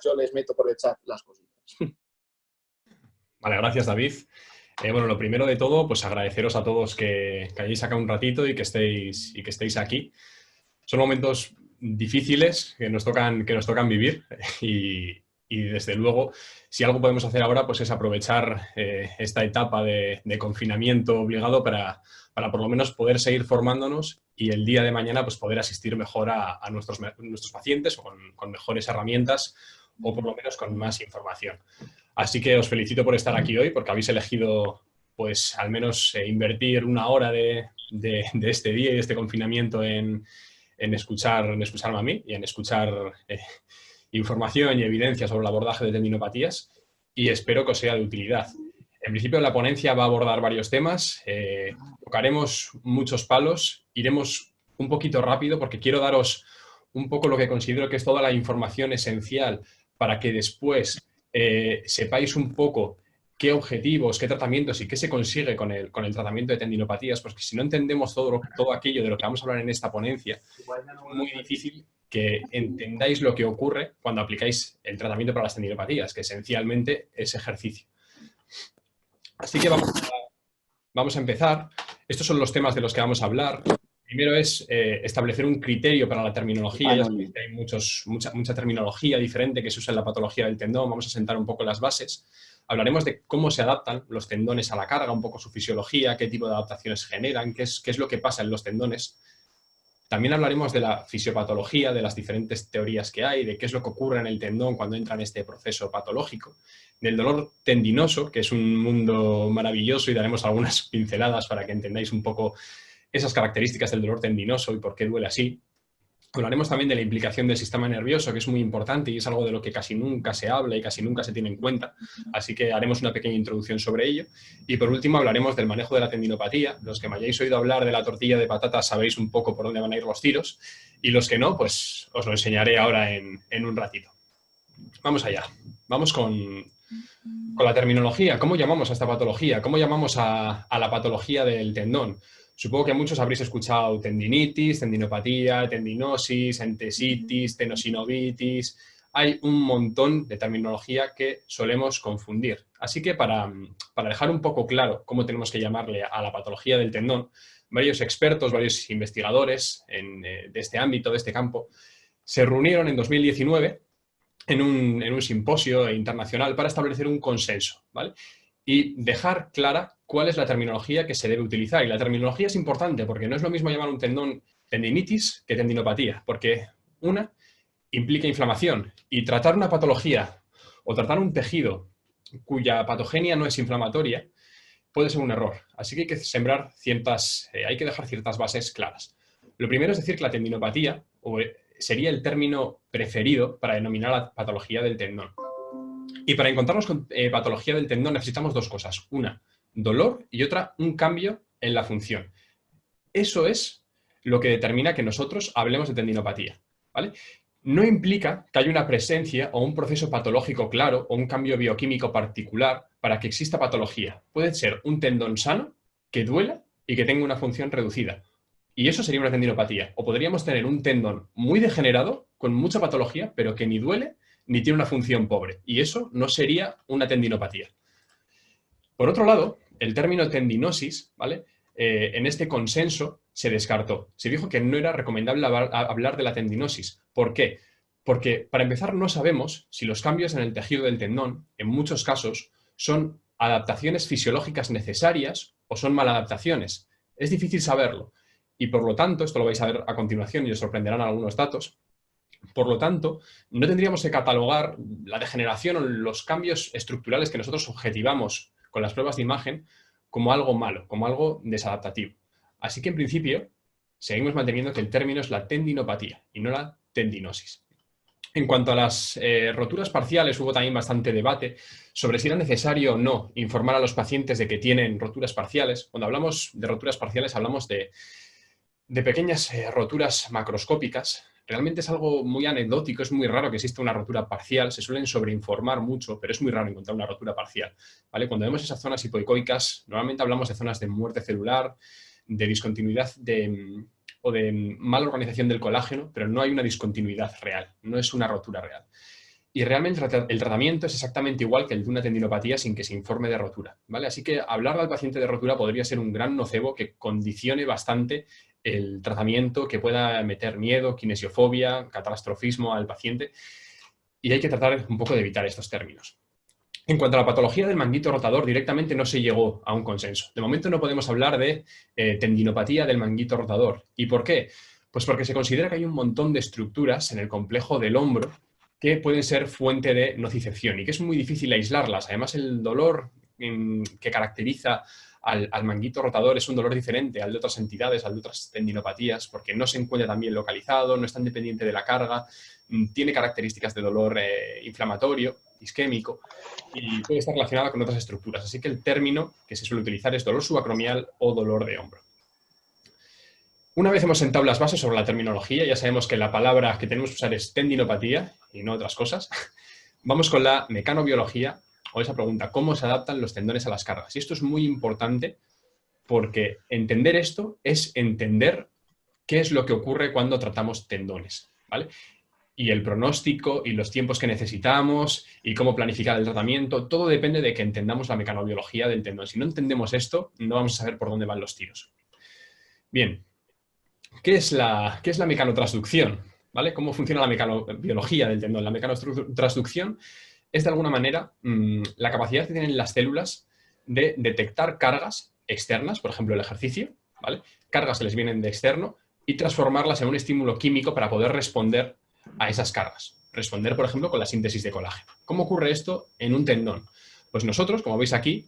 yo les meto por el chat las cositas. Vale, gracias, David. Bueno, lo primero de todo, pues agradeceros a todos que hayáis sacado un ratito y que estéis aquí. Son momentos difíciles que nos tocan vivir y desde luego, si algo podemos hacer ahora, pues es aprovechar esta etapa de confinamiento obligado para por lo menos poder seguir formándonos y el día de mañana pues poder asistir mejor a nuestros pacientes o con mejores herramientas o por lo menos con más información. Así que os felicito por estar aquí hoy porque habéis elegido pues al menos invertir una hora de este día y de este confinamiento en escucharme a mí y en escuchar información y evidencia sobre el abordaje de tendinopatías y espero que os sea de utilidad. En principio la ponencia va a abordar varios temas, tocaremos muchos palos, iremos un poquito rápido porque quiero daros un poco lo que considero que es toda la información esencial para que después sepáis un poco qué objetivos, qué tratamientos y qué se consigue con el tratamiento de tendinopatías, porque si no entendemos todo aquello de lo que vamos a hablar en esta ponencia, es muy difícil que entendáis lo que ocurre cuando aplicáis el tratamiento para las tendinopatías, que esencialmente es ejercicio. Así que vamos a empezar. Estos son los temas de los que vamos a hablar. Primero es establecer un criterio para la terminología. Ya sabéis que hay mucha terminología diferente que se usa en la patología del tendón. Vamos a sentar un poco las bases. Hablaremos de cómo se adaptan los tendones a la carga, un poco su fisiología, qué tipo de adaptaciones generan, qué es lo que pasa en los tendones. También hablaremos de la fisiopatología, de las diferentes teorías que hay, de qué es lo que ocurre en el tendón cuando entra en este proceso patológico, del dolor tendinoso, que es un mundo maravilloso y daremos algunas pinceladas para que entendáis un poco esas características del dolor tendinoso y por qué duele así. Hablaremos también de la implicación del sistema nervioso, que es muy importante y es algo de lo que casi nunca se habla y casi nunca se tiene en cuenta. Así que haremos una pequeña introducción sobre ello. Y por último hablaremos del manejo de la tendinopatía. Los que me hayáis oído hablar de la tortilla de patatas sabéis un poco por dónde van a ir los tiros. Y los que no, pues os lo enseñaré ahora en un ratito. Vamos allá. Vamos con la terminología. ¿Cómo llamamos a esta patología? ¿Cómo llamamos a la patología del tendón? Supongo que muchos habréis escuchado tendinitis, tendinopatía, tendinosis, entesitis, tenosinovitis. Hay un montón de terminología que solemos confundir. Así que para dejar un poco claro cómo tenemos que llamarle a la patología del tendón, varios expertos, varios investigadores de este ámbito, de este campo, se reunieron en 2019 en un simposio internacional para establecer un consenso, ¿vale? Y dejar clara cuál es la terminología que se debe utilizar. Y la terminología es importante porque no es lo mismo llamar un tendón tendinitis que tendinopatía, porque una implica inflamación y tratar una patología o tratar un tejido cuya patogenia no es inflamatoria puede ser un error. Así que hay que sembrar hay que dejar ciertas bases claras. Lo primero es decir que la tendinopatía sería el término preferido para denominar la patología del tendón. Y para encontrarnos con patología del tendón necesitamos dos cosas. Una, dolor y otra, un cambio en la función. Eso es lo que determina que nosotros hablemos de tendinopatía, ¿vale? No implica que haya una presencia o un proceso patológico claro o un cambio bioquímico particular para que exista patología. Puede ser un tendón sano que duela y que tenga una función reducida. Y eso sería una tendinopatía. O podríamos tener un tendón muy degenerado, con mucha patología, pero que ni duele ni tiene una función pobre. Y eso no sería una tendinopatía. Por otro lado, el término tendinosis, ¿vale? En este consenso se descartó. Se dijo que no era recomendable hablar de la tendinosis. ¿Por qué? Porque, para empezar, no sabemos si los cambios en el tejido del tendón, en muchos casos, son adaptaciones fisiológicas necesarias o son maladaptaciones. Es difícil saberlo. Y por lo tanto, esto lo vais a ver a continuación y os sorprenderán algunos datos, por lo tanto, no tendríamos que catalogar la degeneración o los cambios estructurales que nosotros objetivamos con las pruebas de imagen como algo malo, como algo desadaptativo. Así que, en principio, seguimos manteniendo que el término es la tendinopatía y no la tendinosis. En cuanto a las roturas parciales, hubo también bastante debate sobre si era necesario o no informar a los pacientes de que tienen roturas parciales. Cuando hablamos de roturas parciales, hablamos de pequeñas roturas macroscópicas. Realmente es algo muy anecdótico, es muy raro que exista una rotura parcial, se suelen sobreinformar mucho, pero es muy raro encontrar una rotura parcial, ¿vale? Cuando vemos esas zonas hipoicoicas, normalmente hablamos de zonas de muerte celular, de discontinuidad o de mala organización del colágeno, pero no hay una discontinuidad real, no es una rotura real. Y realmente el tratamiento es exactamente igual que el de una tendinopatía sin que se informe de rotura, ¿vale? Así que hablarle al paciente de rotura podría ser un gran nocebo que condicione bastante el tratamiento, que pueda meter miedo, kinesiofobia, catastrofismo al paciente, y hay que tratar un poco de evitar estos términos. En cuanto a la patología del manguito rotador, directamente no se llegó a un consenso. De momento no podemos hablar de tendinopatía del manguito rotador. ¿Y por qué? Pues porque se considera que hay un montón de estructuras en el complejo del hombro que pueden ser fuente de nocicepción y que es muy difícil aislarlas. Además, el dolor que caracteriza al manguito rotador es un dolor diferente al de otras entidades, al de otras tendinopatías, porque no se encuentra tan bien localizado, no es tan dependiente de la carga, tiene características de dolor inflamatorio, isquémico, y puede estar relacionada con otras estructuras. Así que el término que se suele utilizar es dolor subacromial o dolor de hombro. Una vez hemos sentado las bases sobre la terminología, ya sabemos que la palabra que tenemos que usar es tendinopatía y no otras cosas, vamos con la mecanobiología o esa pregunta, ¿cómo se adaptan los tendones a las cargas? Y esto es muy importante porque entender esto es entender qué es lo que ocurre cuando tratamos tendones, ¿vale? Y el pronóstico y los tiempos que necesitamos y cómo planificar el tratamiento, todo depende de que entendamos la mecanobiología del tendón. Si no entendemos esto, no vamos a saber por dónde van los tiros. Bien, ¿qué es la mecanotransducción? ¿Vale? ¿Cómo funciona la mecanobiología del tendón? La mecanotransducción es de alguna manera la capacidad que tienen las células de detectar cargas externas, por ejemplo el ejercicio, ¿vale? Cargas que les vienen de externo y transformarlas en un estímulo químico para poder responder a esas cargas. Responder, por ejemplo, con la síntesis de colágeno. ¿Cómo ocurre esto en un tendón? Pues nosotros, como veis aquí,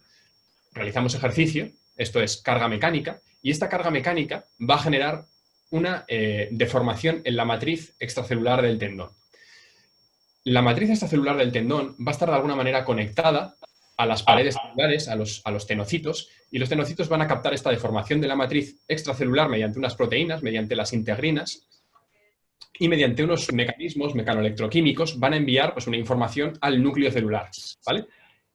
realizamos ejercicio, esto es carga mecánica, y esta carga mecánica va a generar una deformación en la matriz extracelular del tendón. La matriz extracelular del tendón va a estar de alguna manera conectada a las paredes celulares, a los tenocitos, y los tenocitos van a captar esta deformación de la matriz extracelular mediante unas proteínas, mediante las integrinas, y mediante unos mecanismos mecanoelectroquímicos van a enviar pues, una información al núcleo celular, ¿vale?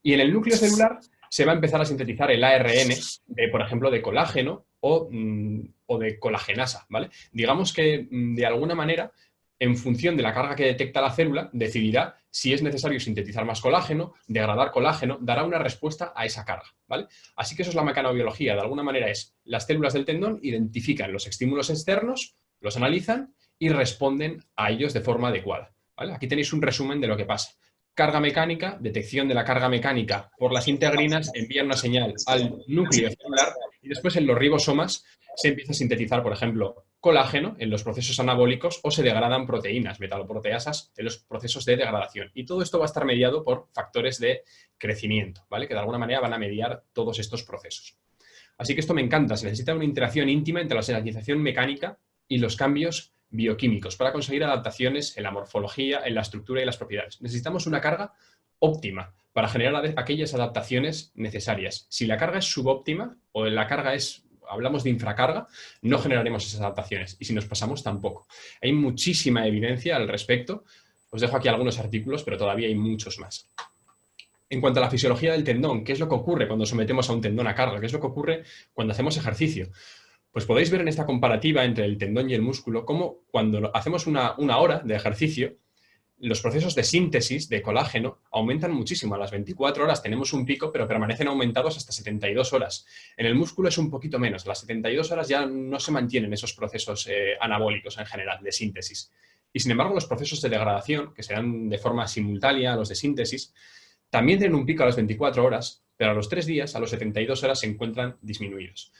Y en el núcleo celular se va a empezar a sintetizar el ARN, por ejemplo, de colágeno o de colagenasa, ¿vale? Digamos que, de alguna manera, en función de la carga que detecta la célula, decidirá si es necesario sintetizar más colágeno, degradar colágeno, dará una respuesta a esa carga, ¿vale? Así que eso es la mecanobiología. De alguna manera es, las células del tendón identifican los estímulos externos, los analizan y responden a ellos de forma adecuada, ¿vale? Aquí tenéis un resumen de lo que pasa. Carga mecánica, detección de la carga mecánica por las integrinas, envían una señal al núcleo celular y después en los ribosomas se empieza a sintetizar, por ejemplo, colágeno en los procesos anabólicos o se degradan proteínas, metaloproteasas, en los procesos de degradación. Y todo esto va a estar mediado por factores de crecimiento, ¿vale? Que de alguna manera van a mediar todos estos procesos. Así que esto me encanta. Se necesita una interacción íntima entre la señalización mecánica y los cambios bioquímicos para conseguir adaptaciones en la morfología, en la estructura y las propiedades. Necesitamos una carga óptima para generar aquellas adaptaciones necesarias. Si la carga es subóptima o la carga es, hablamos de infracarga, no generaremos esas adaptaciones y si nos pasamos tampoco. Hay muchísima evidencia al respecto. Os dejo aquí algunos artículos, pero todavía hay muchos más. En cuanto a la fisiología del tendón, ¿qué es lo que ocurre cuando sometemos a un tendón a carga? ¿Qué es lo que ocurre cuando hacemos ejercicio? Pues podéis ver en esta comparativa entre el tendón y el músculo cómo cuando hacemos una hora de ejercicio, los procesos de síntesis de colágeno aumentan muchísimo. A las 24 horas tenemos un pico, pero permanecen aumentados hasta 72 horas. En el músculo es un poquito menos. A las 72 horas ya no se mantienen esos procesos anabólicos en general de síntesis. Y sin embargo, los procesos de degradación, que se dan de forma simultánea a los de síntesis, también tienen un pico a las 24 horas, pero a los 3 días, a los 72 horas, se encuentran disminuidos.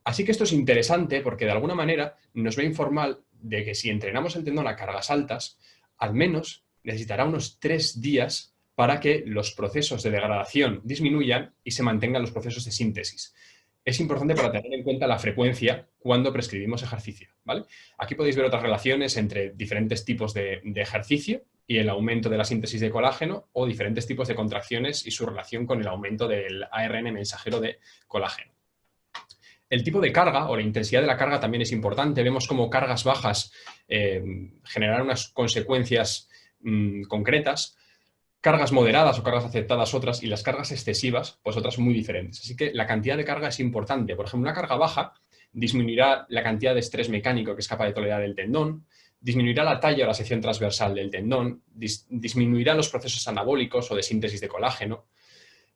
Así que esto es interesante porque de alguna manera nos va a informar de que si entrenamos el tendón a cargas altas, al menos necesitará unos 3 días para que los procesos de degradación disminuyan y se mantengan los procesos de síntesis. Es importante para tener en cuenta la frecuencia cuando prescribimos ejercicio, ¿vale? Aquí podéis ver otras relaciones entre diferentes tipos de ejercicio y el aumento de la síntesis de colágeno o diferentes tipos de contracciones y su relación con el aumento del ARN mensajero de colágeno. El tipo de carga o la intensidad de la carga también es importante. Vemos cómo cargas bajas generan unas consecuencias concretas, cargas moderadas o cargas aceptadas otras, y las cargas excesivas, pues otras muy diferentes. Así que la cantidad de carga es importante. Por ejemplo, una carga baja disminuirá la cantidad de estrés mecánico que es capaz de tolerar el tendón, disminuirá la talla o la sección transversal del tendón, disminuirá los procesos anabólicos o de síntesis de colágeno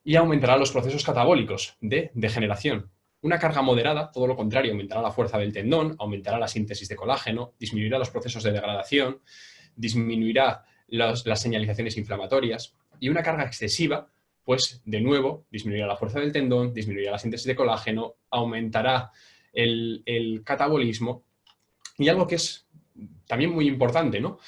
y aumentará los procesos catabólicos de degeneración. Una carga moderada, todo lo contrario, aumentará la fuerza del tendón, aumentará la síntesis de colágeno, disminuirá los procesos de degradación, disminuirá las señalizaciones inflamatorias, y una carga excesiva, pues de nuevo, disminuirá la fuerza del tendón, disminuirá la síntesis de colágeno, aumentará el catabolismo, y algo que es también muy importante, ¿no?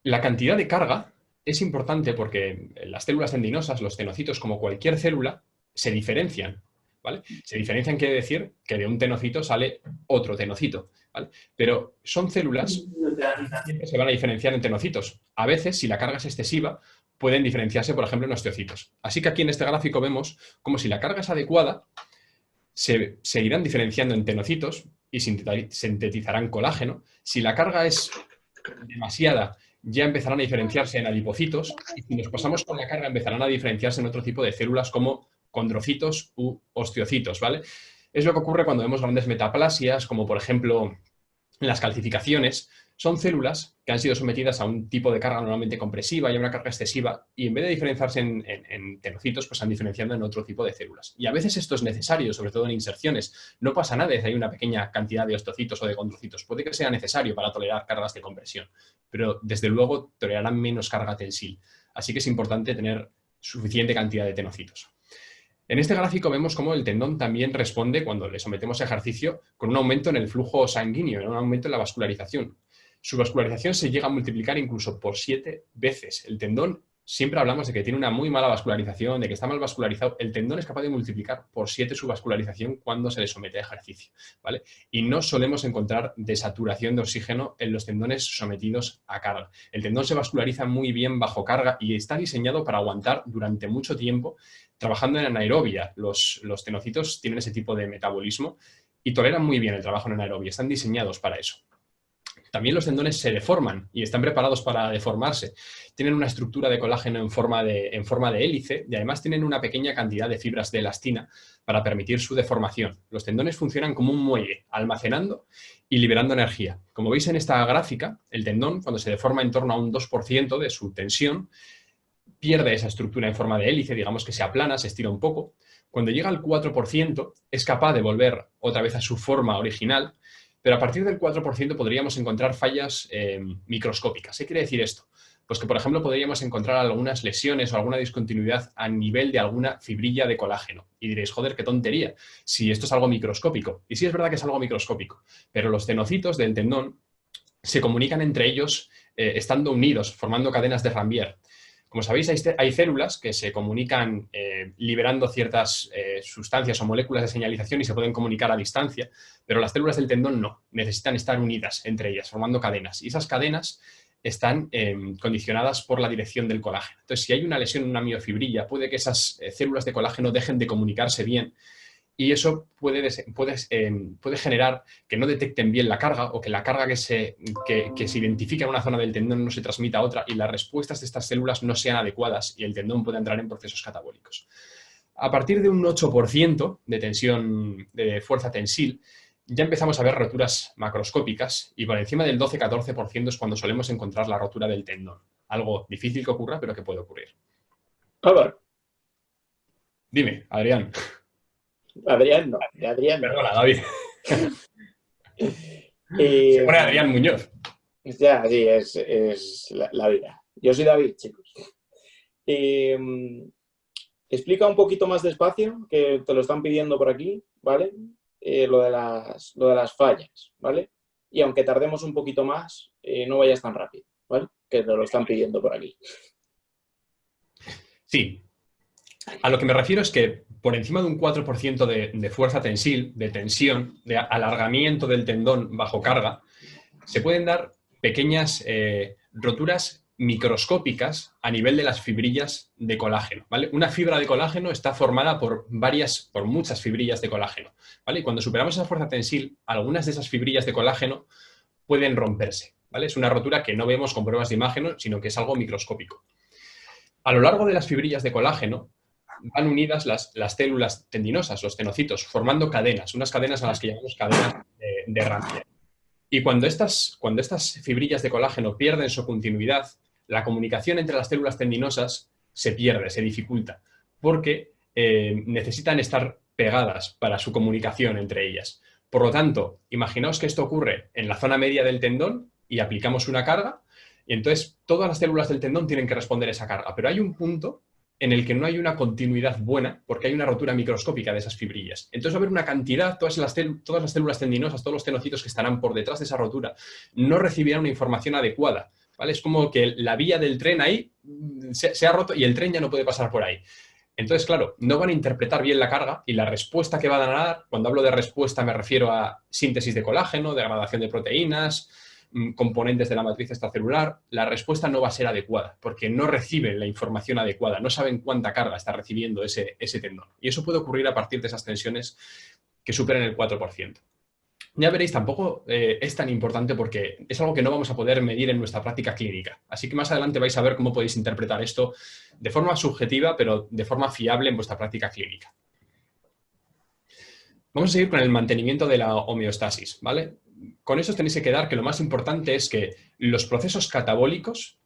La cantidad de carga es importante porque las células tendinosas, los tenocitos, como cualquier célula, se diferencian, ¿vale? Se diferencian quiere decir que de un tenocito sale otro tenocito, ¿vale? Pero son células que se van a diferenciar en tenocitos. A veces, si la carga es excesiva, pueden diferenciarse, por ejemplo, en osteocitos. Así que aquí en este gráfico vemos como si la carga es adecuada, se irán diferenciando en tenocitos y sintetizarán colágeno. Si la carga es demasiada, ya empezarán a diferenciarse en adipocitos, y si nos pasamos con la carga empezarán a diferenciarse en otro tipo de células como condrocitos u osteocitos, ¿vale? Es lo que ocurre cuando vemos grandes metaplasias, como por ejemplo las calcificaciones. Son células que han sido sometidas a un tipo de carga normalmente compresiva y a una carga excesiva, y en vez de diferenciarse en tenocitos, pues se han diferenciado en otro tipo de células. Y a veces esto es necesario, sobre todo en inserciones. No pasa nada si hay una pequeña cantidad de osteocitos o de condrocitos. Puede que sea necesario para tolerar cargas de compresión, pero desde luego tolerarán menos carga tensil. Así que es importante tener suficiente cantidad de tenocitos. En este gráfico vemos cómo el tendón también responde cuando le sometemos a ejercicio con un aumento en el flujo sanguíneo, un aumento en la vascularización. Su vascularización se llega a multiplicar incluso por 7 veces. El tendón, siempre hablamos de que tiene una muy mala vascularización, de que está mal vascularizado. El tendón es capaz de multiplicar por 7 su vascularización cuando se le somete a ejercicio, ¿vale? Y no solemos encontrar desaturación de oxígeno en los tendones sometidos a carga. El tendón se vasculariza muy bien bajo carga y está diseñado para aguantar durante mucho tiempo trabajando en anaerobia. Los tenocitos tienen ese tipo de metabolismo y toleran muy bien el trabajo en anaerobia. Están diseñados para eso. También los tendones se deforman y están preparados para deformarse. Tienen una estructura de colágeno en forma de hélice y además tienen una pequeña cantidad de fibras de elastina para permitir su deformación. Los tendones funcionan como un muelle, almacenando y liberando energía. Como veis en esta gráfica, el tendón, cuando se deforma en torno a un 2% de su tensión, pierde esa estructura en forma de hélice, digamos que se aplana, se estira un poco. Cuando llega al 4%, es capaz de volver otra vez a su forma original, pero a partir del 4% podríamos encontrar fallas microscópicas. ¿Qué quiere decir esto? Pues que, por ejemplo, podríamos encontrar algunas lesiones o alguna discontinuidad a nivel de alguna fibrilla de colágeno. Y diréis, joder, qué tontería, si esto es algo microscópico. Y sí es verdad que es algo microscópico, pero los tenocitos del tendón se comunican entre ellos estando unidos, formando cadenas de Rambier. Como sabéis, hay células que se comunican liberando ciertas sustancias o moléculas de señalización y se pueden comunicar a distancia, pero las células del tendón no, necesitan estar unidas entre ellas, formando cadenas. Y esas cadenas están condicionadas por la dirección del colágeno. Entonces, si hay una lesión en una miofibrilla, puede que esas células de colágeno dejen de comunicarse bien, y eso puede generar que no detecten bien la carga o que la carga que se identifica en una zona del tendón no se transmita a otra y las respuestas de estas células no sean adecuadas y el tendón puede entrar en procesos catabólicos. A partir de un 8% de tensión, de fuerza tensil, ya empezamos a ver roturas macroscópicas y por encima del 12-14% es cuando solemos encontrar la rotura del tendón. Algo difícil que ocurra, pero que puede ocurrir. A ver. Dime, Adrián. Adrián no, de Adrián no. Perdona, David. Se pone Adrián Muñoz. Ya, sí, es la vida. Yo soy David, chicos. Explica un poquito más despacio, que te lo están pidiendo por aquí, ¿vale? Lo de las fallas, ¿vale? Y aunque tardemos un poquito más, no vayas tan rápido, ¿vale? Que te lo están pidiendo por aquí. Sí. A lo que me refiero es que por encima de un 4% de fuerza tensil, de tensión, de alargamiento del tendón bajo carga, se pueden dar pequeñas roturas microscópicas a nivel de las fibrillas de colágeno, ¿vale? Una fibra de colágeno está formada por muchas fibrillas de colágeno, ¿vale? Y cuando superamos esa fuerza tensil, algunas de esas fibrillas de colágeno pueden romperse, ¿vale? Es una rotura que no vemos con pruebas de imagen, sino que es algo microscópico. A lo largo de las fibrillas de colágeno van unidas las células tendinosas, los tenocitos, formando cadenas, unas cadenas a las que llamamos cadenas de Rambier. Y cuando estas fibrillas de colágeno pierden su continuidad, la comunicación entre las células tendinosas se pierde, se dificulta, porque necesitan estar pegadas para su comunicación entre ellas. Por lo tanto, imaginaos que esto ocurre en la zona media del tendón y aplicamos una carga, y entonces todas las células del tendón tienen que responder a esa carga, pero hay un punto en el que no hay una continuidad buena porque hay una rotura microscópica de esas fibrillas. Entonces va a haber una cantidad, todas las células tendinosas, todos los tenocitos que estarán por detrás de esa rotura, no recibirán una información adecuada, ¿vale? Es como que la vía del tren ahí se ha roto y el tren ya no puede pasar por ahí. Entonces, claro, no van a interpretar bien la carga y la respuesta que van a dar, cuando hablo de respuesta me refiero a síntesis de colágeno, degradación de proteínas, componentes de la matriz extracelular, la respuesta no va a ser adecuada porque no reciben la información adecuada, no saben cuánta carga está recibiendo ese tendón. Y eso puede ocurrir a partir de esas tensiones que superen el 4%. Ya veréis, tampoco es tan importante porque es algo que no vamos a poder medir en nuestra práctica clínica. Así que más adelante vais a ver cómo podéis interpretar esto de forma subjetiva, pero de forma fiable en vuestra práctica clínica. Vamos a seguir con el mantenimiento de la homeostasis, ¿vale? Con eso os tenéis que quedar que lo más importante es que los procesos catabólicos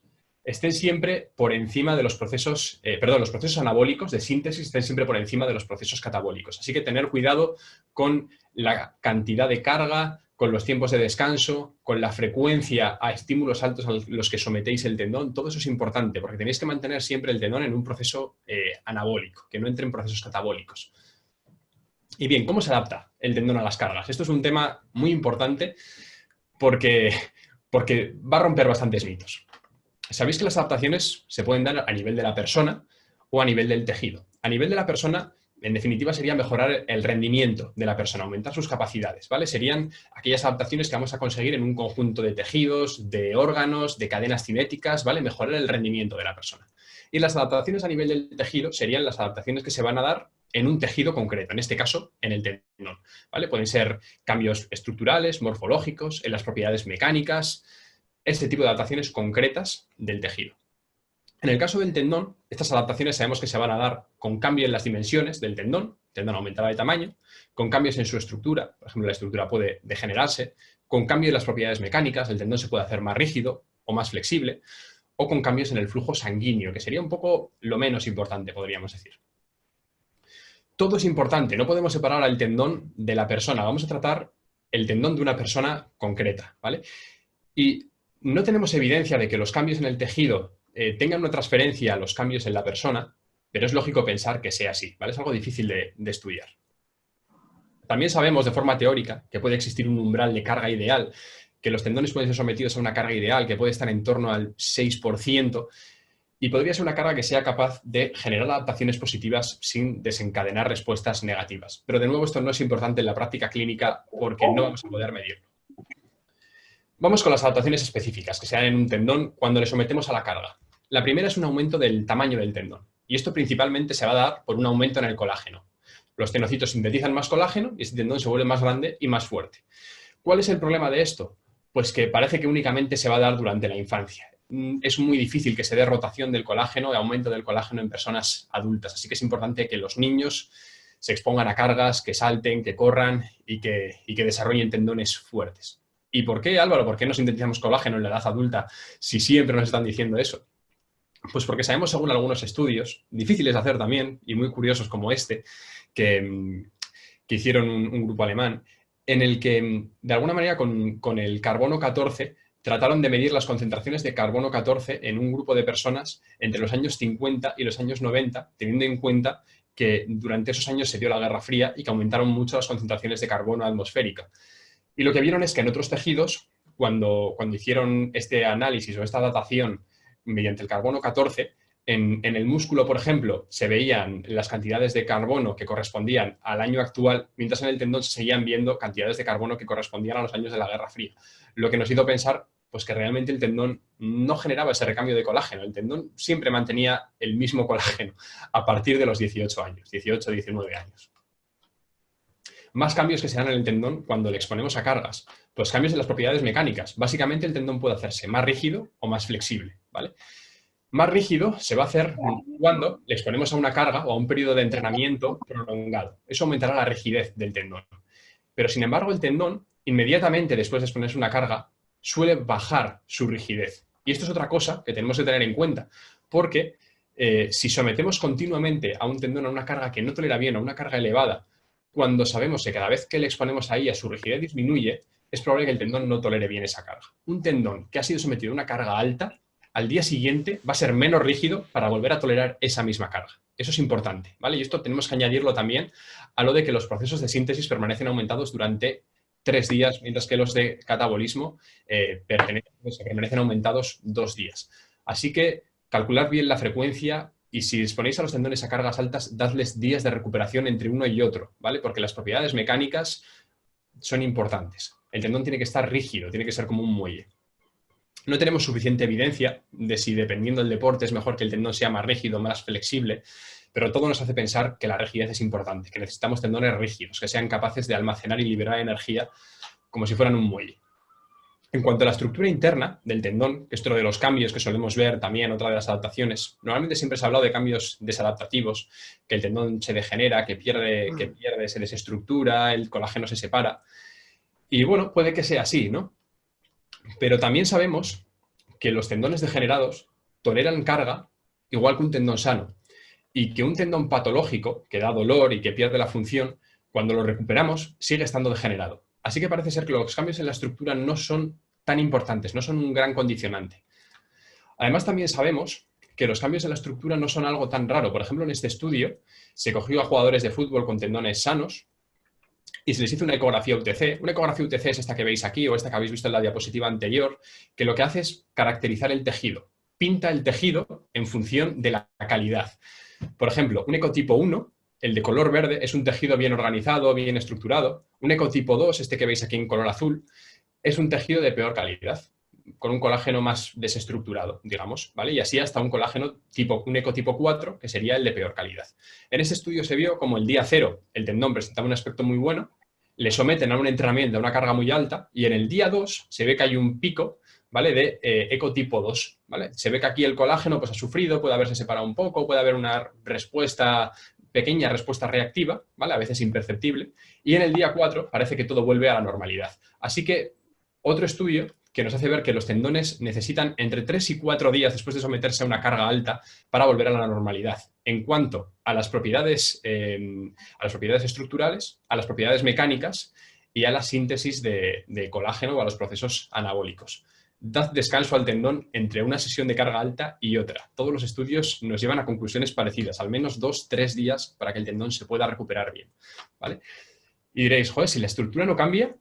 estén siempre por encima de los procesos, los procesos anabólicos de síntesis estén siempre por encima de los procesos catabólicos. Así que tener cuidado con la cantidad de carga, con los tiempos de descanso, con la frecuencia a estímulos altos a los que sometéis el tendón. Todo eso es importante porque tenéis que mantener siempre el tendón en un proceso anabólico, que no entre en procesos catabólicos. Y bien, ¿cómo se adapta el tendón a las cargas? Esto es un tema muy importante porque va a romper bastantes mitos. Sabéis que las adaptaciones se pueden dar a nivel de la persona o a nivel del tejido. A nivel de la persona, en definitiva, sería mejorar el rendimiento de la persona, aumentar sus capacidades, ¿vale? Serían aquellas adaptaciones que vamos a conseguir en un conjunto de tejidos, de órganos, de cadenas cinéticas, ¿vale? Mejorar el rendimiento de la persona. Y las adaptaciones a nivel del tejido serían las adaptaciones que se van a dar en un tejido concreto, en este caso, en el tendón, ¿vale? Pueden ser cambios estructurales, morfológicos, en las propiedades mecánicas, este tipo de adaptaciones concretas del tejido. En el caso del tendón, estas adaptaciones sabemos que se van a dar con cambio en las dimensiones del tendón, el tendón aumentará de tamaño, con cambios en su estructura, por ejemplo, la estructura puede degenerarse, con cambio en las propiedades mecánicas, el tendón se puede hacer más rígido o más flexible, o con cambios en el flujo sanguíneo, que sería un poco lo menos importante, podríamos decir. Todo es importante, no podemos separar al tendón de la persona, vamos a tratar el tendón de una persona concreta, ¿vale? Y no tenemos evidencia de que los cambios en el tejido tengan una transferencia a los cambios en la persona, pero es lógico pensar que sea así, ¿vale? Es algo difícil de estudiar. También sabemos de forma teórica que puede existir un umbral de carga ideal, que los tendones pueden ser sometidos a una carga ideal que puede estar en torno al 6%, y podría ser una carga que sea capaz de generar adaptaciones positivas sin desencadenar respuestas negativas. Pero de nuevo esto no es importante en la práctica clínica porque no vamos a poder medirlo. Vamos con las adaptaciones específicas que se dan en un tendón cuando le sometemos a la carga. La primera es un aumento del tamaño del tendón. Y esto principalmente se va a dar por un aumento en el colágeno. Los tenocitos sintetizan más colágeno y este tendón se vuelve más grande y más fuerte. ¿Cuál es el problema de esto? Pues que parece que únicamente se va a dar durante la infancia. Es muy difícil que se dé rotación del colágeno y aumento del colágeno en personas adultas. Así que es importante que los niños se expongan a cargas, que salten, que corran y que desarrollen tendones fuertes. ¿Y por qué, Álvaro? ¿Por qué no sintetizamos colágeno en la edad adulta si siempre nos están diciendo eso? Pues porque sabemos, según algunos estudios, difíciles de hacer también y muy curiosos como este, que hicieron un grupo alemán, en el que, de alguna manera, con el carbono 14, trataron de medir las concentraciones de carbono 14 en un grupo de personas entre los años 50 y los años 90, teniendo en cuenta que durante esos años se dio la Guerra Fría y que aumentaron mucho las concentraciones de carbono atmosférica. Y lo que vieron es que en otros tejidos, cuando hicieron este análisis o esta datación mediante el carbono 14, en el músculo, por ejemplo, se veían las cantidades de carbono que correspondían al año actual, mientras en el tendón se seguían viendo cantidades de carbono que correspondían a los años de la Guerra Fría. Lo que nos hizo pensar pues, que realmente el tendón no generaba ese recambio de colágeno. El tendón siempre mantenía el mismo colágeno a partir de los 18 años, 18, 19 años. Más cambios que se dan en el tendón cuando le exponemos a cargas. Pues cambios en las propiedades mecánicas. Básicamente el tendón puede hacerse más rígido o más flexible, ¿vale? Más rígido se va a hacer cuando le exponemos a una carga o a un periodo de entrenamiento prolongado. Eso aumentará la rigidez del tendón. Pero, sin embargo, el tendón inmediatamente después de exponerse una carga, suele bajar su rigidez. Y esto es otra cosa que tenemos que tener en cuenta, porque si sometemos continuamente a un tendón a una carga que no tolera bien, a una carga elevada, cuando sabemos que cada vez que le exponemos ahí a su rigidez disminuye, es probable que el tendón no tolere bien esa carga. Un tendón que ha sido sometido a una carga alta, al día siguiente va a ser menos rígido para volver a tolerar esa misma carga. Eso es importante, ¿vale? Y esto tenemos que añadirlo también a lo de que los procesos de síntesis permanecen aumentados durante 3 días, mientras que los de catabolismo permanecen aumentados 2 días. Así que calculad bien la frecuencia y si exponéis a los tendones a cargas altas, dadles días de recuperación entre uno y otro, ¿vale? Porque las propiedades mecánicas son importantes. El tendón tiene que estar rígido, tiene que ser como un muelle. No tenemos suficiente evidencia de si dependiendo del deporte es mejor que el tendón sea más rígido, más flexible, pero todo nos hace pensar que la rigidez es importante, que necesitamos tendones rígidos, que sean capaces de almacenar y liberar energía como si fueran un muelle. En cuanto a la estructura interna del tendón, que es otro de los cambios que solemos ver también, otra de las adaptaciones, normalmente siempre se ha hablado de cambios desadaptativos, que el tendón se degenera, que pierde, se desestructura, el colágeno se separa. Y bueno, puede que sea así, ¿no? Pero también sabemos que los tendones degenerados toleran carga igual que un tendón sano y que un tendón patológico, que da dolor y que pierde la función, cuando lo recuperamos sigue estando degenerado. Así que parece ser que los cambios en la estructura no son tan importantes, no son un gran condicionante. Además, también sabemos que los cambios en la estructura no son algo tan raro. Por ejemplo, en este estudio se cogió a jugadores de fútbol con tendones sanos y se les hizo una ecografía UTC. Una ecografía UTC es esta que veis aquí o esta que habéis visto en la diapositiva anterior, que lo que hace es caracterizar el tejido. Pinta el tejido en función de la calidad. Por ejemplo, un ecotipo 1, el de color verde, es un tejido bien organizado, bien estructurado. Un ecotipo 2, este que veis aquí en color azul, es un tejido de peor calidad, con un colágeno más desestructurado, digamos, ¿vale? Y así hasta un colágeno un ecotipo 4, que sería el de peor calidad. En este estudio se vio como el día 0 el tendón presentaba un aspecto muy bueno, le someten a un entrenamiento a una carga muy alta y en el día 2 se ve que hay un pico, ¿vale? De ecotipo 2, ¿vale? Se ve que aquí el colágeno pues, ha sufrido, puede haberse separado un poco, puede haber una pequeña respuesta reactiva, ¿vale? A veces imperceptible, y en el día 4 parece que todo vuelve a la normalidad. Así que otro estudio que nos hace ver que los tendones necesitan entre 3 y 4 días después de someterse a una carga alta para volver a la normalidad. En cuanto a las propiedades estructurales, a las propiedades mecánicas y a la síntesis de colágeno o a los procesos anabólicos. Dad descanso al tendón entre una sesión de carga alta y otra. Todos los estudios nos llevan a conclusiones parecidas, al menos 2-3 días para que el tendón se pueda recuperar bien, ¿vale? Y diréis, joder, si la estructura no cambia,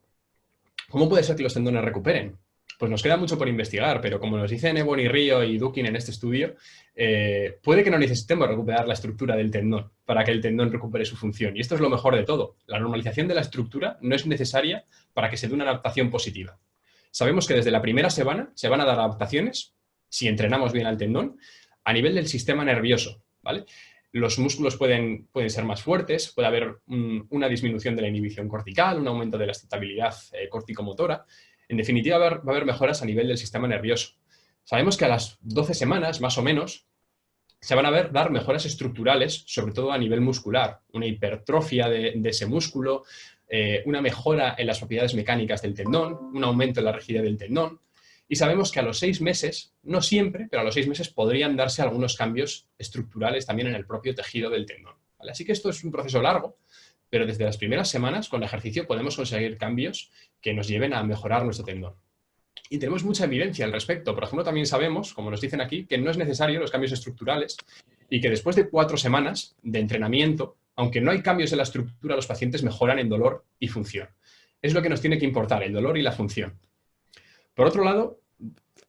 ¿cómo puede ser que los tendones recuperen? Pues nos queda mucho por investigar, pero como nos dicen Ebony Río y Dukin en este estudio, puede que no necesitemos recuperar la estructura del tendón para que el tendón recupere su función. Y esto es lo mejor de todo. La normalización de la estructura no es necesaria para que se dé una adaptación positiva. Sabemos que desde la primera semana se van a dar adaptaciones, si entrenamos bien al tendón, a nivel del sistema nervioso, ¿vale? Los músculos pueden ser más fuertes, puede haber una disminución de la inhibición cortical, un aumento de la excitabilidad corticomotora. En definitiva, va a haber mejoras a nivel del sistema nervioso. Sabemos que a las 12 semanas, más o menos, se van a dar mejoras estructurales, sobre todo a nivel muscular, una hipertrofia de ese músculo, una mejora en las propiedades mecánicas del tendón, un aumento en la rigidez del tendón. Y sabemos que a los 6 meses, no siempre, pero a los 6 meses podrían darse algunos cambios estructurales también en el propio tejido del tendón, ¿vale? Así que esto es un proceso largo, pero desde las primeras semanas, con ejercicio, podemos conseguir cambios que nos lleven a mejorar nuestro tendón. Y tenemos mucha evidencia al respecto. Por ejemplo, también sabemos, como nos dicen aquí, que no es necesario los cambios estructurales y que después de 4 semanas de entrenamiento, aunque no hay cambios en la estructura, los pacientes mejoran en dolor y función. Es lo que nos tiene que importar, el dolor y la función. Por otro lado,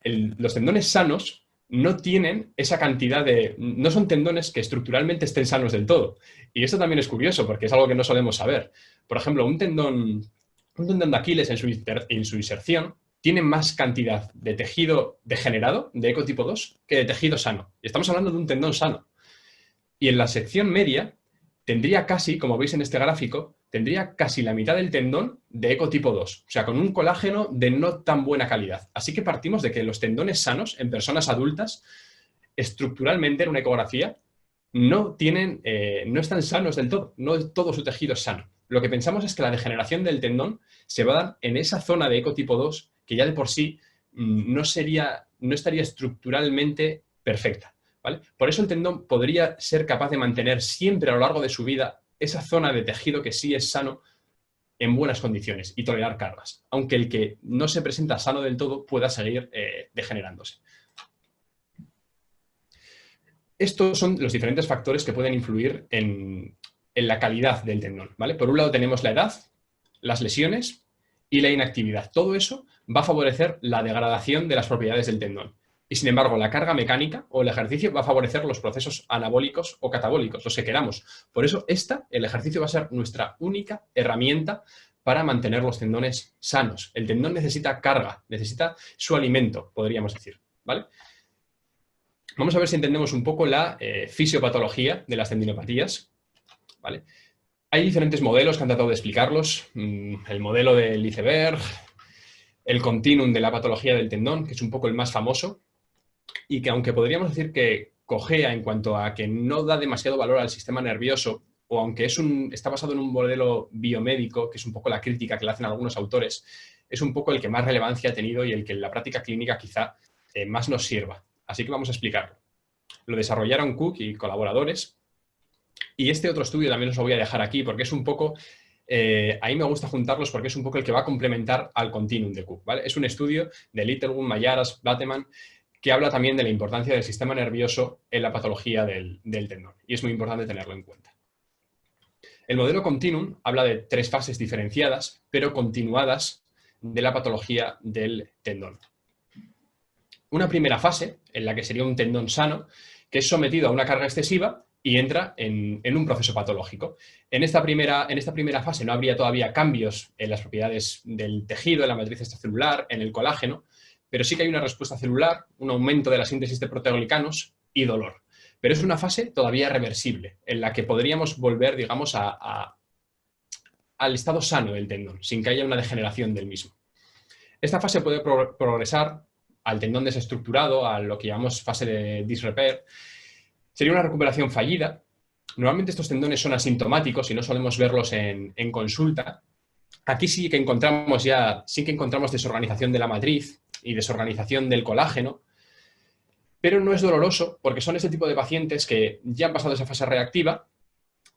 los tendones sanos no tienen esa cantidad no son tendones que estructuralmente estén sanos del todo. Y esto también es curioso porque es algo que no solemos saber. Por ejemplo, un tendón de Aquiles en su inserción tiene más cantidad de tejido degenerado, de ecotipo 2, que de tejido sano. Y estamos hablando de un tendón sano. Y en la sección media tendría casi, como veis en este gráfico, tendría casi la mitad del tendón de ecotipo 2, o sea, con un colágeno de no tan buena calidad. Así que partimos de que los tendones sanos en personas adultas, estructuralmente en una ecografía, no están sanos del todo, no todo su tejido es sano. Lo que pensamos es que la degeneración del tendón se va a dar en esa zona de ecotipo 2 que ya de por sí no estaría estructuralmente perfecta, ¿vale? Por eso el tendón podría ser capaz de mantener siempre a lo largo de su vida esa zona de tejido que sí es sano en buenas condiciones y tolerar cargas, aunque el que no se presenta sano del todo pueda seguir degenerándose. Estos son los diferentes factores que pueden influir en la calidad del tendón, ¿vale? Por un lado tenemos la edad, las lesiones y la inactividad. Todo eso va a favorecer la degradación de las propiedades del tendón. Y sin embargo, la carga mecánica o el ejercicio va a favorecer los procesos anabólicos o catabólicos, los que queramos. Por eso, el ejercicio va a ser nuestra única herramienta para mantener los tendones sanos. El tendón necesita carga, necesita su alimento, podríamos decir, ¿vale? Vamos a ver si entendemos un poco la fisiopatología de las tendinopatías, ¿vale? Hay diferentes modelos que han tratado de explicarlos. El modelo del iceberg, el continuum de la patología del tendón, que es un poco el más famoso, y que aunque podríamos decir que cojea en cuanto a que no da demasiado valor al sistema nervioso, o aunque está basado en un modelo biomédico, que es un poco la crítica que le hacen algunos autores, es un poco el que más relevancia ha tenido y el que en la práctica clínica quizá más nos sirva. Así que vamos a explicarlo. Lo desarrollaron Cook y colaboradores, y este otro estudio también os lo voy a dejar aquí porque es un poco... a mí me gusta juntarlos porque es un poco el que va a complementar al continuum de Cook, ¿vale? Es un estudio de Littlewood, Mayaras, Bateman, que habla también de la importancia del sistema nervioso en la patología del tendón, y es muy importante tenerlo en cuenta. El modelo continuum habla de 3 fases diferenciadas, pero continuadas de la patología del tendón. Una primera fase, en la que sería un tendón sano, que es sometido a una carga excesiva y entra en un proceso patológico. En esta primera fase no habría todavía cambios en las propiedades del tejido, en la matriz extracelular, en el colágeno, pero sí que hay una respuesta celular, un aumento de la síntesis de proteoglicanos y dolor. Pero es una fase todavía reversible, en la que podríamos volver, digamos, al estado sano del tendón, sin que haya una degeneración del mismo. Esta fase puede progresar al tendón desestructurado, a lo que llamamos fase de disrepair. Sería una recuperación fallida. Normalmente estos tendones son asintomáticos y no solemos verlos en consulta. Aquí sí que encontramos desorganización de la matriz y desorganización del colágeno, pero no es doloroso porque son este tipo de pacientes que ya han pasado esa fase reactiva,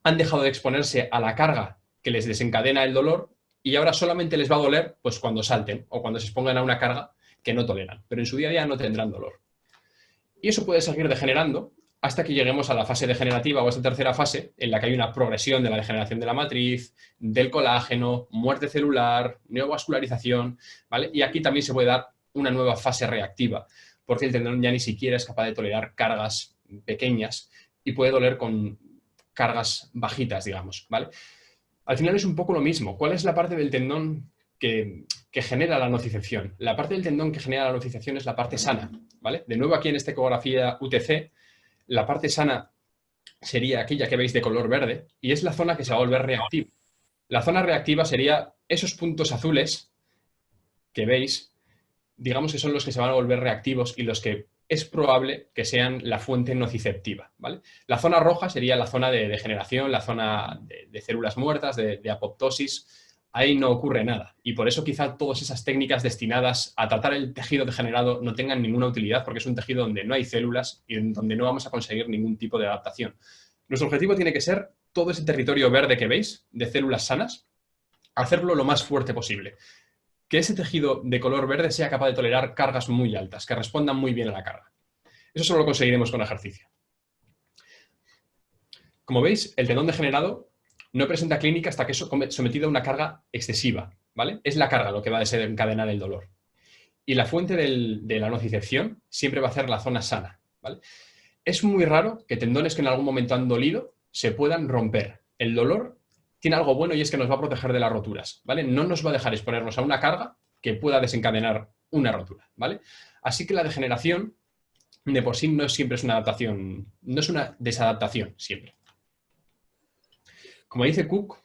han dejado de exponerse a la carga que les desencadena el dolor y ahora solamente les va a doler pues, cuando salten o cuando se expongan a una carga que no toleran, pero en su día a día no tendrán dolor. Y eso puede seguir degenerando hasta que lleguemos a la fase degenerativa o a esta tercera fase en la que hay una progresión de la degeneración de la matriz, del colágeno, muerte celular, neovascularización, ¿vale? Y aquí también se puede dar una nueva fase reactiva, porque el tendón ya ni siquiera es capaz de tolerar cargas pequeñas y puede doler con cargas bajitas, digamos, ¿vale? Al final es un poco lo mismo. ¿Cuál es la parte del tendón que genera la nocicepción? La parte del tendón que genera la nocicepción es la parte sana, ¿vale? De nuevo aquí en esta ecografía UTC, la parte sana sería aquella que veis de color verde y es la zona que se va a volver reactiva. La zona reactiva sería esos puntos azules que veis, digamos que son los que se van a volver reactivos y los que es probable que sean la fuente nociceptiva, ¿vale? La zona roja sería la zona de degeneración, la zona de células muertas, de apoptosis. Ahí no ocurre nada y por eso quizá todas esas técnicas destinadas a tratar el tejido degenerado no tengan ninguna utilidad porque es un tejido donde no hay células y donde no vamos a conseguir ningún tipo de adaptación. Nuestro objetivo tiene que ser todo ese territorio verde que veis de células sanas, hacerlo lo más fuerte posible. Que ese tejido de color verde sea capaz de tolerar cargas muy altas, que respondan muy bien a la carga. Eso solo lo conseguiremos con ejercicio. Como veis, el tendón degenerado no presenta clínica hasta que es sometido a una carga excesiva, ¿vale? Es la carga lo que va a desencadenar el dolor. Y la fuente de la nocicepción siempre va a ser la zona sana, ¿vale? Es muy raro que tendones que en algún momento han dolido se puedan romper. El dolor tiene algo bueno y es que nos va a proteger de las roturas, ¿vale? No nos va a dejar exponernos a una carga que pueda desencadenar una rotura, ¿vale? Así que la degeneración de por sí no siempre es una adaptación, no es una desadaptación siempre. Como dice Cook,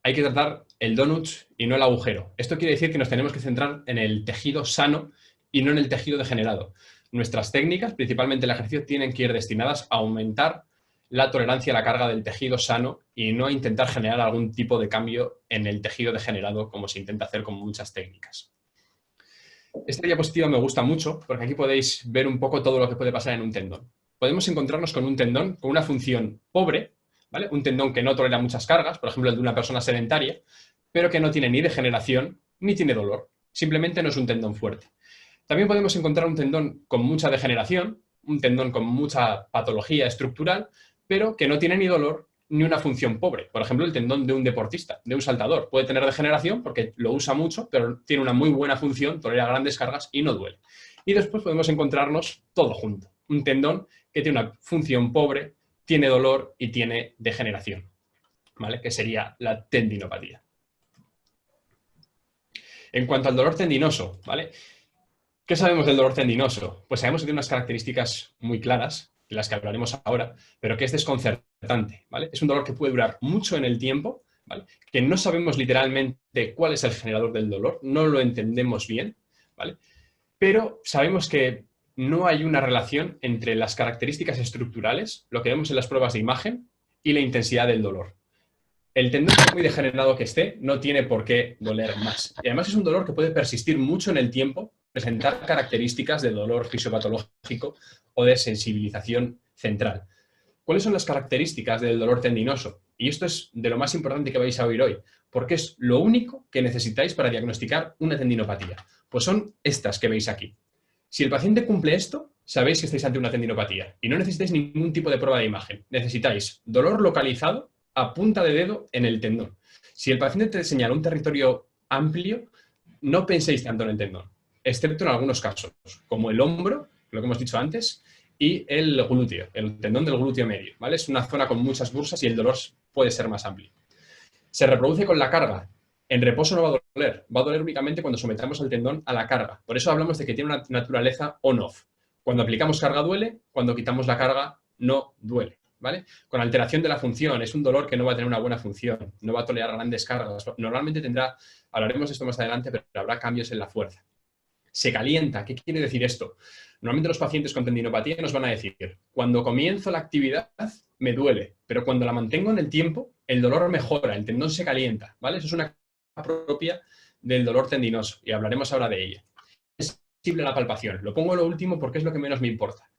hay que tratar el donut y no el agujero. Esto quiere decir que nos tenemos que centrar en el tejido sano y no en el tejido degenerado. Nuestras técnicas, principalmente el ejercicio, tienen que ir destinadas a aumentar la tolerancia a la carga del tejido sano y no a intentar generar algún tipo de cambio en el tejido degenerado como se intenta hacer con muchas técnicas. Esta diapositiva me gusta mucho porque aquí podéis ver un poco todo lo que puede pasar en un tendón. Podemos encontrarnos con un tendón con una función pobre, ¿vale? Un tendón que no tolera muchas cargas, por ejemplo el de una persona sedentaria, pero que no tiene ni degeneración ni tiene dolor. Simplemente no es un tendón fuerte. También podemos encontrar un tendón con mucha degeneración, un tendón con mucha patología estructural, pero que no tiene ni dolor ni una función pobre. Por ejemplo, el tendón de un deportista, de un saltador. Puede tener degeneración porque lo usa mucho, pero tiene una muy buena función, tolera grandes cargas y no duele. Y después podemos encontrarnos todo junto. Un tendón que tiene una función pobre, tiene dolor y tiene degeneración, ¿vale? Que sería la tendinopatía. En cuanto al dolor tendinoso, ¿vale? ¿Qué sabemos del dolor tendinoso? Pues sabemos que tiene unas características muy claras, de las que hablaremos ahora, pero que es desconcertante, ¿vale? Es un dolor que puede durar mucho en el tiempo, ¿vale? Que no sabemos literalmente cuál es el generador del dolor, no lo entendemos bien, ¿vale? Pero sabemos que no hay una relación entre las características estructurales, lo que vemos en las pruebas de imagen, y la intensidad del dolor. El tendón, por muy degenerado que esté, no tiene por qué doler más. Y además es un dolor que puede persistir mucho en el tiempo, presentar características de dolor fisiopatológico o de sensibilización central. ¿Cuáles son las características del dolor tendinoso? Y esto es de lo más importante que vais a oír hoy, porque es lo único que necesitáis para diagnosticar una tendinopatía. Pues son estas que veis aquí. Si el paciente cumple esto, sabéis que estáis ante una tendinopatía y no necesitáis ningún tipo de prueba de imagen. Necesitáis dolor localizado a punta de dedo en el tendón. Si el paciente te señala un territorio amplio, no penséis tanto en el tendón, excepto en algunos casos, como el hombro, lo que hemos dicho antes, y el glúteo, el tendón del glúteo medio, ¿vale? Es una zona con muchas bursas y el dolor puede ser más amplio. Se reproduce con la carga. En reposo no va a doler únicamente cuando sometamos el tendón a la carga. Por eso hablamos de que tiene una naturaleza on-off. Cuando aplicamos carga duele, cuando quitamos la carga no duele, ¿vale? Con alteración de la función, es un dolor que no va a tener una buena función, no va a tolerar grandes cargas. Normalmente tendrá, hablaremos de esto más adelante, pero habrá cambios en la fuerza. Se calienta. ¿Qué quiere decir esto? Normalmente los pacientes con tendinopatía nos van a decir, cuando comienzo la actividad me duele, pero cuando la mantengo en el tiempo, el dolor mejora, el tendón se calienta, ¿vale? Eso es una propia del dolor tendinoso y hablaremos ahora de ella. Es sensible a la palpación. Lo pongo lo último porque es lo que menos me importa.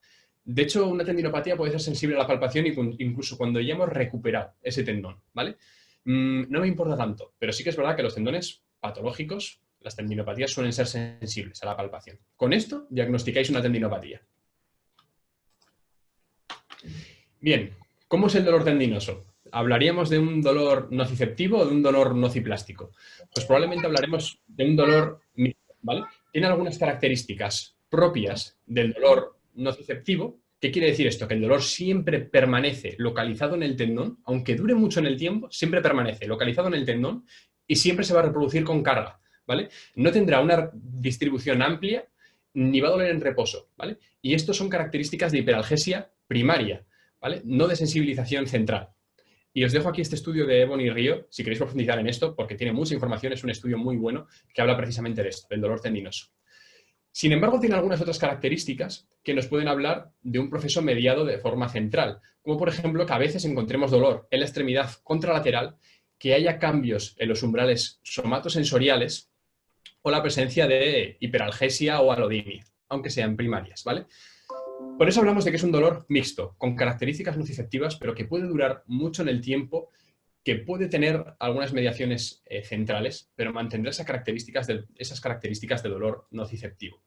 De hecho, una tendinopatía puede ser sensible a la palpación incluso cuando ya hemos recuperado ese tendón, ¿vale? No me importa tanto, pero sí que es verdad que los tendones patológicos, las tendinopatías suelen ser sensibles a la palpación. Con esto diagnosticáis una tendinopatía. Bien, ¿cómo es el dolor tendinoso? ¿Hablaríamos de un dolor nociceptivo o de un dolor nociplástico? Pues probablemente hablaremos de un dolor mixto, ¿vale? Tiene algunas características propias del dolor nociceptivo. ¿Qué quiere decir esto? Que el dolor siempre permanece localizado en el tendón, aunque dure mucho en el tiempo, siempre permanece localizado en el tendón y siempre se va a reproducir con carga, ¿vale? No tendrá una distribución amplia ni va a doler en reposo, ¿vale? Y esto son características de hiperalgesia primaria, ¿vale? No de sensibilización central. Y os dejo aquí este estudio de Ebony y Río, si queréis profundizar en esto, porque tiene mucha información, es un estudio muy bueno que habla precisamente de esto, del dolor tendinoso. Sin embargo, tiene algunas otras características que nos pueden hablar de un proceso mediado de forma central, como por ejemplo que a veces encontremos dolor en la extremidad contralateral, que haya cambios en los umbrales somatosensoriales o la presencia de hiperalgesia o alodimia, aunque sean primarias, ¿vale? Por eso hablamos de que es un dolor mixto, con características nociceptivas, pero que puede durar mucho en el tiempo, que puede tener algunas mediaciones centrales, pero mantendrá esas características de dolor nociceptivo.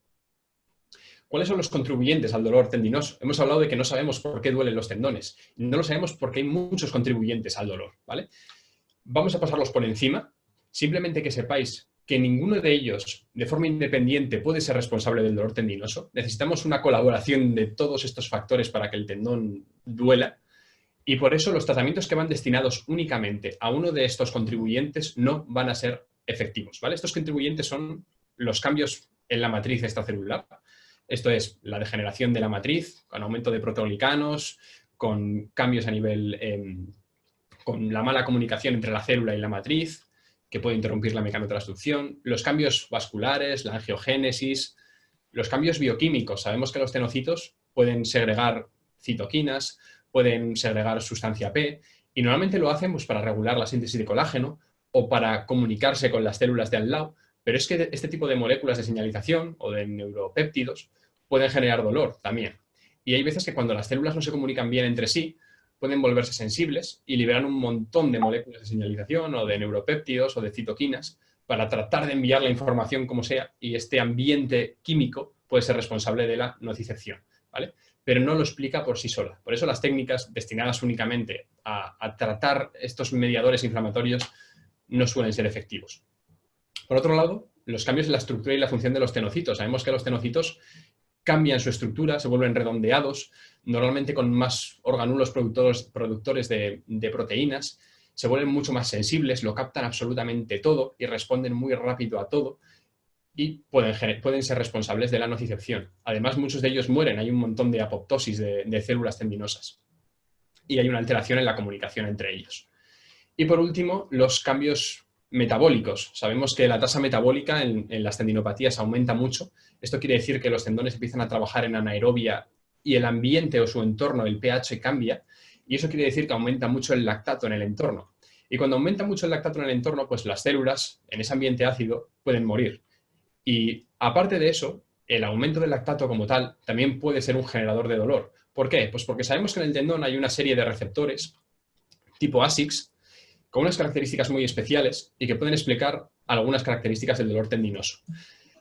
¿Cuáles son los contribuyentes al dolor tendinoso? Hemos hablado de que no sabemos por qué duelen los tendones. No lo sabemos porque hay muchos contribuyentes al dolor, ¿vale? Vamos a pasarlos por encima, simplemente que sepáis que ninguno de ellos, de forma independiente, puede ser responsable del dolor tendinoso. Necesitamos una colaboración de todos estos factores para que el tendón duela. Y por eso los tratamientos que van destinados únicamente a uno de estos contribuyentes no van a ser efectivos, ¿vale? Estos contribuyentes son los cambios en la matriz extracelular. Esto es la degeneración de la matriz, con aumento de proteoglicanos, con cambios a nivel, con la mala comunicación entre la célula y la matriz, que puede interrumpir la mecanotransducción, los cambios vasculares, la angiogénesis, los cambios bioquímicos. Sabemos que los tenocitos pueden segregar citoquinas, pueden segregar sustancia P y normalmente lo hacen pues, para regular la síntesis de colágeno o para comunicarse con las células de al lado, pero es que este tipo de moléculas de señalización o de neuropéptidos pueden generar dolor también. Y hay veces que cuando las células no se comunican bien entre sí, pueden volverse sensibles y liberan un montón de moléculas de señalización o de neuropéptidos o de citoquinas para tratar de enviar la información como sea, y este ambiente químico puede ser responsable de la nocicepción, ¿vale? Pero no lo explica por sí sola. Por eso las técnicas destinadas únicamente a tratar estos mediadores inflamatorios no suelen ser efectivos. Por otro lado, los cambios en la estructura y la función de los tenocitos. Sabemos que los tenocitos cambian su estructura, se vuelven redondeados, normalmente con más organulos productores de proteínas, se vuelven mucho más sensibles, lo captan absolutamente todo y responden muy rápido a todo y pueden ser responsables de la nocicepción. Además, muchos de ellos mueren, hay un montón de apoptosis de células tendinosas y hay una alteración en la comunicación entre ellos. Y por último, los cambios metabólicos. Sabemos que la tasa metabólica en las tendinopatías aumenta mucho. Esto quiere decir que los tendones empiezan a trabajar en anaerobia y el ambiente o su entorno, el pH, cambia. Y eso quiere decir que aumenta mucho el lactato en el entorno. Y cuando aumenta mucho el lactato en el entorno, pues las células en ese ambiente ácido pueden morir. Y aparte de eso, el aumento del lactato como tal también puede ser un generador de dolor. ¿Por qué? Pues porque sabemos que en el tendón hay una serie de receptores tipo ASICs con unas características muy especiales y que pueden explicar algunas características del dolor tendinoso.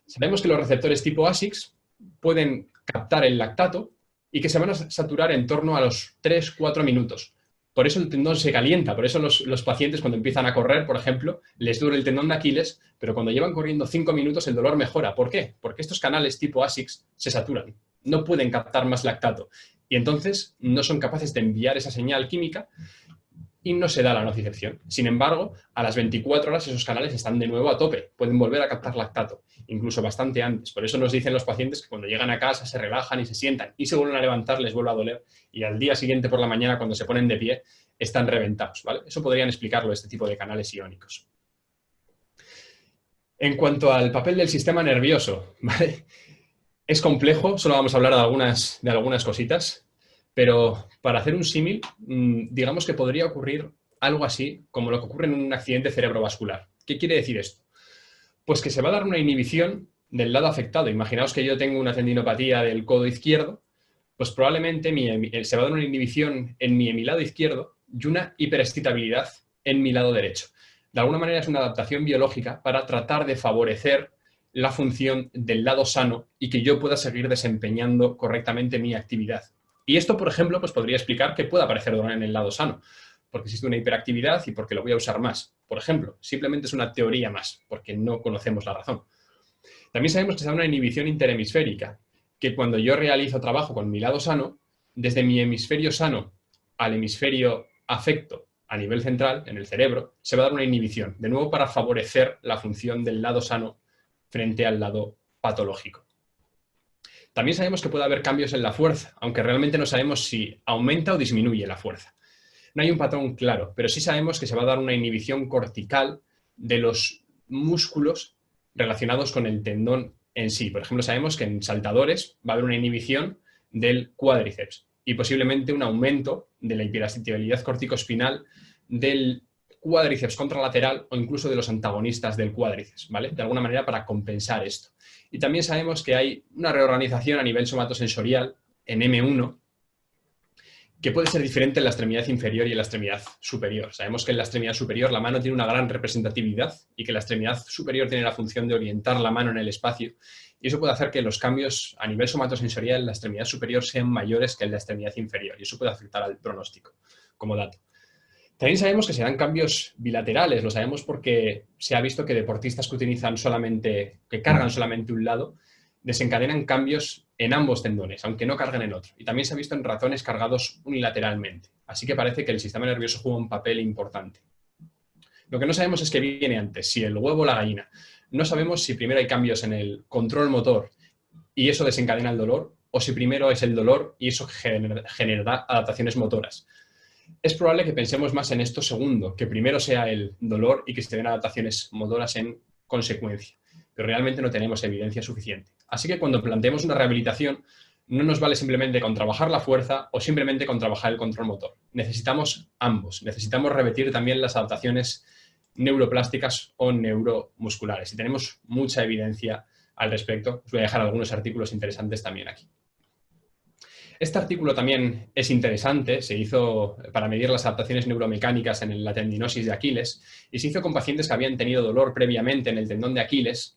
Sabemos que los receptores tipo ASICs pueden captar el lactato y que se van a saturar en torno a los 3-4 minutos. Por eso el tendón se calienta, por eso los pacientes cuando empiezan a correr, por ejemplo, les duele el tendón de Aquiles, pero cuando llevan corriendo 5 minutos el dolor mejora. ¿Por qué? Porque estos canales tipo ASICs se saturan, no pueden captar más lactato y entonces no son capaces de enviar esa señal química y no se da la nocicepción. Sin embargo, a las 24 horas esos canales están de nuevo a tope, pueden volver a captar lactato, incluso bastante antes. Por eso nos dicen los pacientes que cuando llegan a casa se relajan y se sientan y se vuelven a levantar, les vuelve a doler y al día siguiente por la mañana cuando se ponen de pie están reventados, ¿vale? Eso podrían explicarlo este tipo de canales iónicos. En cuanto al papel del sistema nervioso, ¿vale? Es complejo, solo vamos a hablar de algunas cositas. Pero para hacer un símil, digamos que podría ocurrir algo así como lo que ocurre en un accidente cerebrovascular. ¿Qué quiere decir esto? Pues que se va a dar una inhibición del lado afectado. Imaginaos que yo tengo una tendinopatía del codo izquierdo, pues probablemente se va a dar una inhibición en mi lado izquierdo y una hiperexcitabilidad en mi lado derecho. De alguna manera es una adaptación biológica para tratar de favorecer la función del lado sano y que yo pueda seguir desempeñando correctamente mi actividad. Y esto, por ejemplo, pues podría explicar que pueda aparecer dolor en el lado sano, porque existe una hiperactividad y porque lo voy a usar más. Por ejemplo, simplemente es una teoría más, porque no conocemos la razón. También sabemos que se da una inhibición interhemisférica, que cuando yo realizo trabajo con mi lado sano, desde mi hemisferio sano al hemisferio afecto a nivel central, en el cerebro, se va a dar una inhibición, de nuevo para favorecer la función del lado sano frente al lado patológico. También sabemos que puede haber cambios en la fuerza, aunque realmente no sabemos si aumenta o disminuye la fuerza. No hay un patrón claro, pero sí sabemos que se va a dar una inhibición cortical de los músculos relacionados con el tendón en sí. Por ejemplo, sabemos que en saltadores va a haber una inhibición del cuádriceps y posiblemente un aumento de la hiperexcitabilidad corticoespinal del cuádriceps contralateral o incluso de los antagonistas del cuádriceps, ¿vale? De alguna manera para compensar esto. Y también sabemos que hay una reorganización a nivel somatosensorial en M1 que puede ser diferente en la extremidad inferior y en la extremidad superior. Sabemos que en la extremidad superior la mano tiene una gran representatividad y que la extremidad superior tiene la función de orientar la mano en el espacio y eso puede hacer que los cambios a nivel somatosensorial en la extremidad superior sean mayores que en la extremidad inferior y eso puede afectar al pronóstico como dato. También sabemos que se dan cambios bilaterales, lo sabemos porque se ha visto que deportistas que cargan solamente un lado, desencadenan cambios en ambos tendones, aunque no carguen el otro. Y también se ha visto en ratones cargados unilateralmente. Así que parece que el sistema nervioso juega un papel importante. Lo que no sabemos es qué viene antes, si el huevo o la gallina. No sabemos si primero hay cambios en el control motor y eso desencadena el dolor, o si primero es el dolor y eso generará adaptaciones motoras. Es probable que pensemos más en esto segundo, que primero sea el dolor y que se den adaptaciones motoras en consecuencia, pero realmente no tenemos evidencia suficiente. Así que cuando planteemos una rehabilitación, no nos vale simplemente con trabajar la fuerza o simplemente con trabajar el control motor. Necesitamos ambos. Necesitamos repetir también las adaptaciones neuroplásticas o neuromusculares. Y tenemos mucha evidencia al respecto. Os voy a dejar algunos artículos interesantes también aquí. Este artículo también es interesante, se hizo para medir las adaptaciones neuromecánicas en la tendinosis de Aquiles y se hizo con pacientes que habían tenido dolor previamente en el tendón de Aquiles,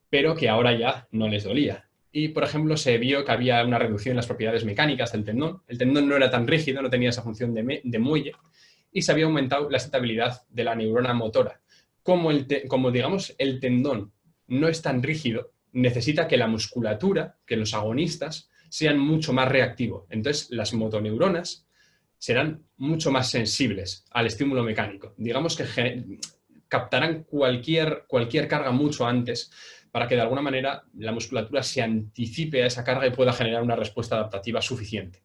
pero que ahora ya no les dolía. Y, por ejemplo, se vio que había una reducción en las propiedades mecánicas del tendón. El tendón no era tan rígido, no tenía esa función de muelle y se había aumentado la estabilidad de la neurona motora. Como digamos, el tendón no es tan rígido, necesita que la musculatura, que los agonistas, sean mucho más reactivos. Entonces, las motoneuronas serán mucho más sensibles al estímulo mecánico. Digamos que captarán cualquier carga mucho antes para que de alguna manera la musculatura se anticipe a esa carga y pueda generar una respuesta adaptativa suficiente.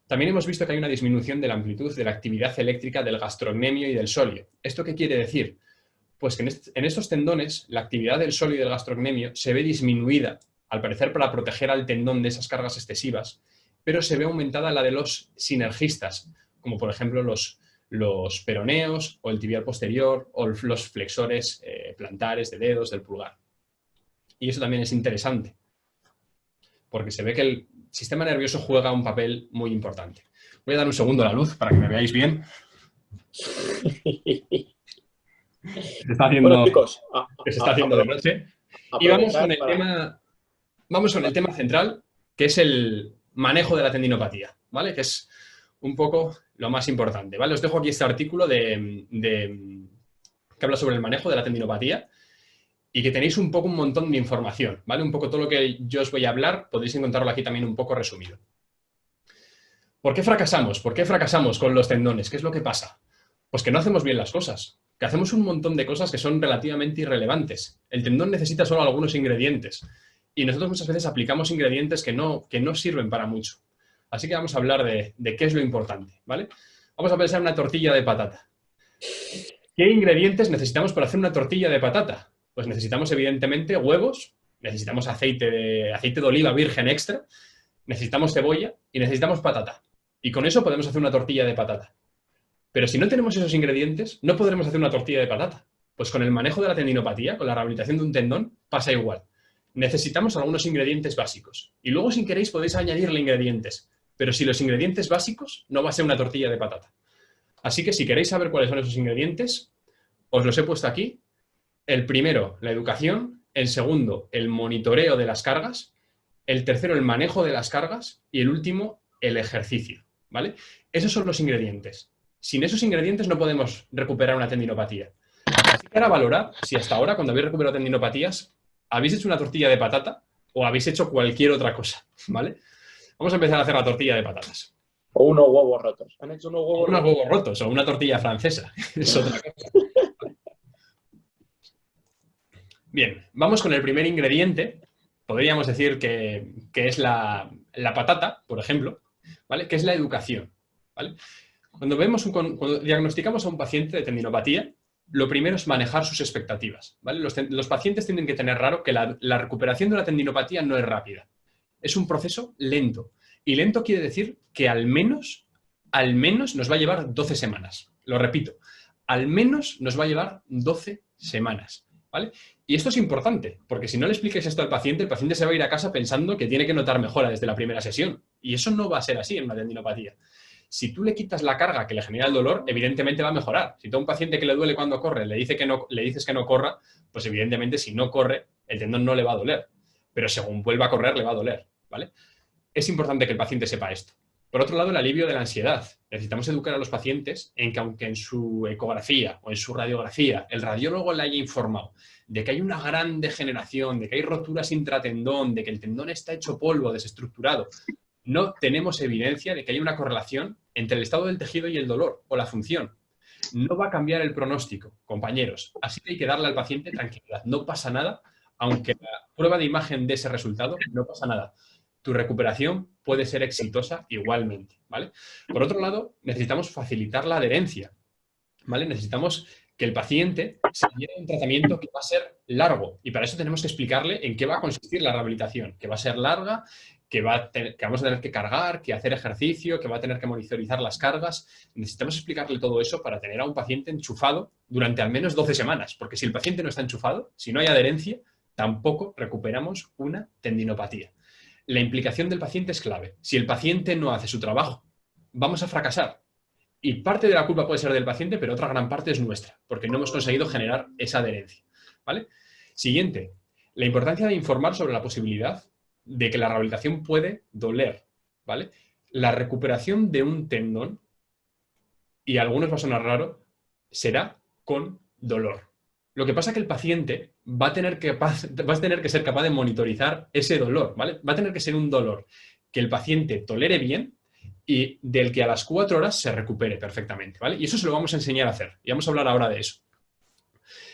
También hemos visto que hay una disminución de la amplitud de la actividad eléctrica del gastrocnemio y del sóleo. ¿Esto qué quiere decir? Pues que en estos tendones la actividad del sóleo y del gastrocnemio se ve disminuida, al parecer para proteger al tendón de esas cargas excesivas, pero se ve aumentada la de los sinergistas, como por ejemplo los peroneos o el tibial posterior o los flexores plantares de dedos del pulgar. Y eso también es interesante, porque se ve que el sistema nervioso juega un papel muy importante. Voy a dar un segundo a la luz para que me veáis bien. Se está haciendo, bueno, chicos, se está haciendo de noche. Y vamos con el tema central, que es el manejo de la tendinopatía, ¿vale? Que es un poco lo más importante, ¿vale? Os dejo aquí este artículo que habla sobre el manejo de la tendinopatía y que tenéis un montón de información, ¿vale? Un poco todo lo que yo os voy a hablar, podéis encontrarlo aquí también un poco resumido. ¿Por qué fracasamos? ¿Por qué fracasamos con los tendones? ¿Qué es lo que pasa? Pues que no hacemos bien las cosas, que hacemos un montón de cosas que son relativamente irrelevantes. El tendón necesita solo algunos ingredientes y nosotros muchas veces aplicamos ingredientes que no sirven para mucho. Así que vamos a hablar de qué es lo importante, ¿vale? Vamos a pensar en una tortilla de patata. ¿Qué ingredientes necesitamos para hacer una tortilla de patata? Pues necesitamos evidentemente huevos, necesitamos aceite de oliva virgen extra, necesitamos cebolla y necesitamos patata. Y con eso podemos hacer una tortilla de patata. Pero si no tenemos esos ingredientes, no podremos hacer una tortilla de patata. Pues con el manejo de la tendinopatía, con la rehabilitación de un tendón, pasa igual. Necesitamos algunos ingredientes básicos. Y luego, si queréis, podéis añadirle ingredientes. Pero si los ingredientes básicos, no va a ser una tortilla de patata. Así que si queréis saber cuáles son esos ingredientes, os los he puesto aquí. El primero, la educación. El segundo, el monitoreo de las cargas. El tercero, el manejo de las cargas. Y el último, el ejercicio, ¿vale? Esos son los ingredientes. Sin esos ingredientes no podemos recuperar una tendinopatía. Así que ahora valorad si hasta ahora, cuando habéis recuperado tendinopatías, habéis hecho una tortilla de patata o habéis hecho cualquier otra cosa, ¿vale? Vamos a empezar a hacer la tortilla de patatas. O unos huevos rotos. ¿Han hecho unos huevos rotos? O una tortilla francesa. Es otra cosa. Bien, vamos con el primer ingrediente. Podríamos decir que es la patata, por ejemplo, ¿vale? Que es la educación, ¿vale? Cuando diagnosticamos a un paciente de tendinopatía, lo primero es manejar sus expectativas, ¿vale? Los pacientes tienen que tener claro que la recuperación de la tendinopatía no es rápida. Es un proceso lento. Y lento quiere decir que al menos nos va a llevar 12 semanas. Lo repito, al menos nos va a llevar 12 semanas, ¿vale? Y esto es importante, porque si no le expliques esto al paciente, el paciente se va a ir a casa pensando que tiene que notar mejora desde la primera sesión. Y eso no va a ser así en una tendinopatía. Si tú le quitas la carga que le genera el dolor, evidentemente va a mejorar. Si tú a un paciente que le duele cuando corre le dices que no corra, pues evidentemente si no corre, el tendón no le va a doler. Pero según vuelva a correr, le va a doler, ¿vale? Es importante que el paciente sepa esto. Por otro lado, el alivio de la ansiedad. Necesitamos educar a los pacientes en que aunque en su ecografía o en su radiografía el radiólogo le haya informado de que hay una gran degeneración, de que hay roturas intratendón, de que el tendón está hecho polvo, desestructurado, no tenemos evidencia de que haya una correlación entre el estado del tejido y el dolor o la función. No va a cambiar el pronóstico, compañeros. Así que hay que darle al paciente tranquilidad. No pasa nada, aunque la prueba de imagen dé ese resultado, no pasa nada. Tu recuperación puede ser exitosa igualmente, ¿vale? Por otro lado, necesitamos facilitar la adherencia, ¿vale? Necesitamos que el paciente se lleve un tratamiento que va a ser largo y para eso tenemos que explicarle en qué va a consistir la rehabilitación, que va a ser larga, que vamos a tener que cargar, que hacer ejercicio, que va a tener que monitorizar las cargas. Necesitamos explicarle todo eso para tener a un paciente enchufado durante al menos 12 semanas, porque si el paciente no está enchufado, si no hay adherencia, tampoco recuperamos una tendinopatía. La implicación del paciente es clave. Si el paciente no hace su trabajo, vamos a fracasar. Y parte de la culpa puede ser del paciente, pero otra gran parte es nuestra, porque no hemos conseguido generar esa adherencia, ¿vale? Siguiente, la importancia de informar sobre la posibilidad de que la rehabilitación puede doler, ¿vale? La recuperación de un tendón, y a algunos va a sonar raro, será con dolor. Lo que pasa es que el paciente va a tener que ser capaz de monitorizar ese dolor, ¿vale? Va a tener que ser un dolor que el paciente tolere bien y del que a las 4 horas se recupere perfectamente, ¿vale? Y eso se lo vamos a enseñar a hacer. Y vamos a hablar ahora de eso.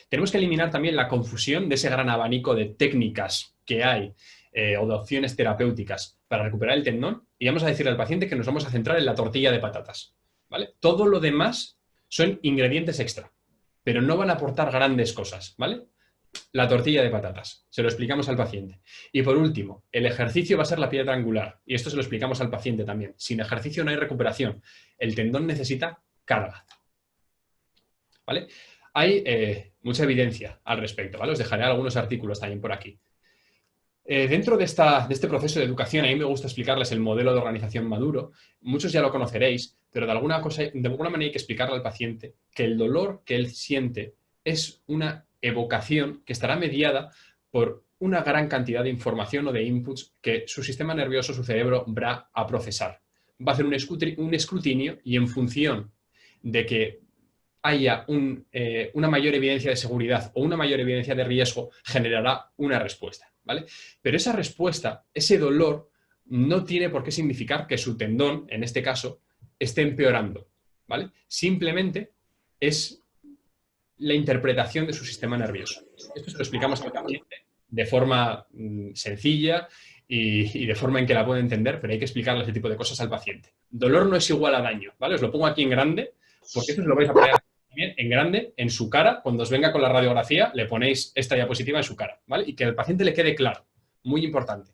Tenemos que eliminar también la confusión de ese gran abanico de técnicas que hay o de opciones terapéuticas para recuperar el tendón y vamos a decirle al paciente que nos vamos a centrar en la tortilla de patatas, ¿vale? Todo lo demás son ingredientes extra, pero no van a aportar grandes cosas, ¿vale? La tortilla de patatas, se lo explicamos al paciente. Y por último, el ejercicio va a ser la piedra angular y esto se lo explicamos al paciente también. Sin ejercicio no hay recuperación, el tendón necesita carga, ¿vale? Hay mucha evidencia al respecto, ¿vale? Os dejaré algunos artículos también por aquí. Dentro de este proceso de educación, a mí me gusta explicarles el modelo de organización Maduro. Muchos ya lo conoceréis, pero de alguna manera hay que explicarle al paciente que el dolor que él siente es una evocación que estará mediada por una gran cantidad de información o de inputs que su sistema nervioso, su cerebro, va a procesar. Va a hacer un escrutinio y en función de que haya una mayor evidencia de seguridad o una mayor evidencia de riesgo, generará una respuesta, ¿vale? Pero esa respuesta, ese dolor, no tiene por qué significar que su tendón, en este caso, esté empeorando, ¿vale? Simplemente es la interpretación de su sistema nervioso. Esto se lo explicamos al paciente de forma sencilla y de forma en que la pueda entender, pero hay que explicarle ese tipo de cosas al paciente. Dolor no es igual a daño, ¿vale? Os lo pongo aquí en grande, porque esto se lo vais a poner en grande en su cara. Cuando os venga con la radiografía, le ponéis esta diapositiva en su cara, ¿vale? Y que al paciente le quede claro. Muy importante.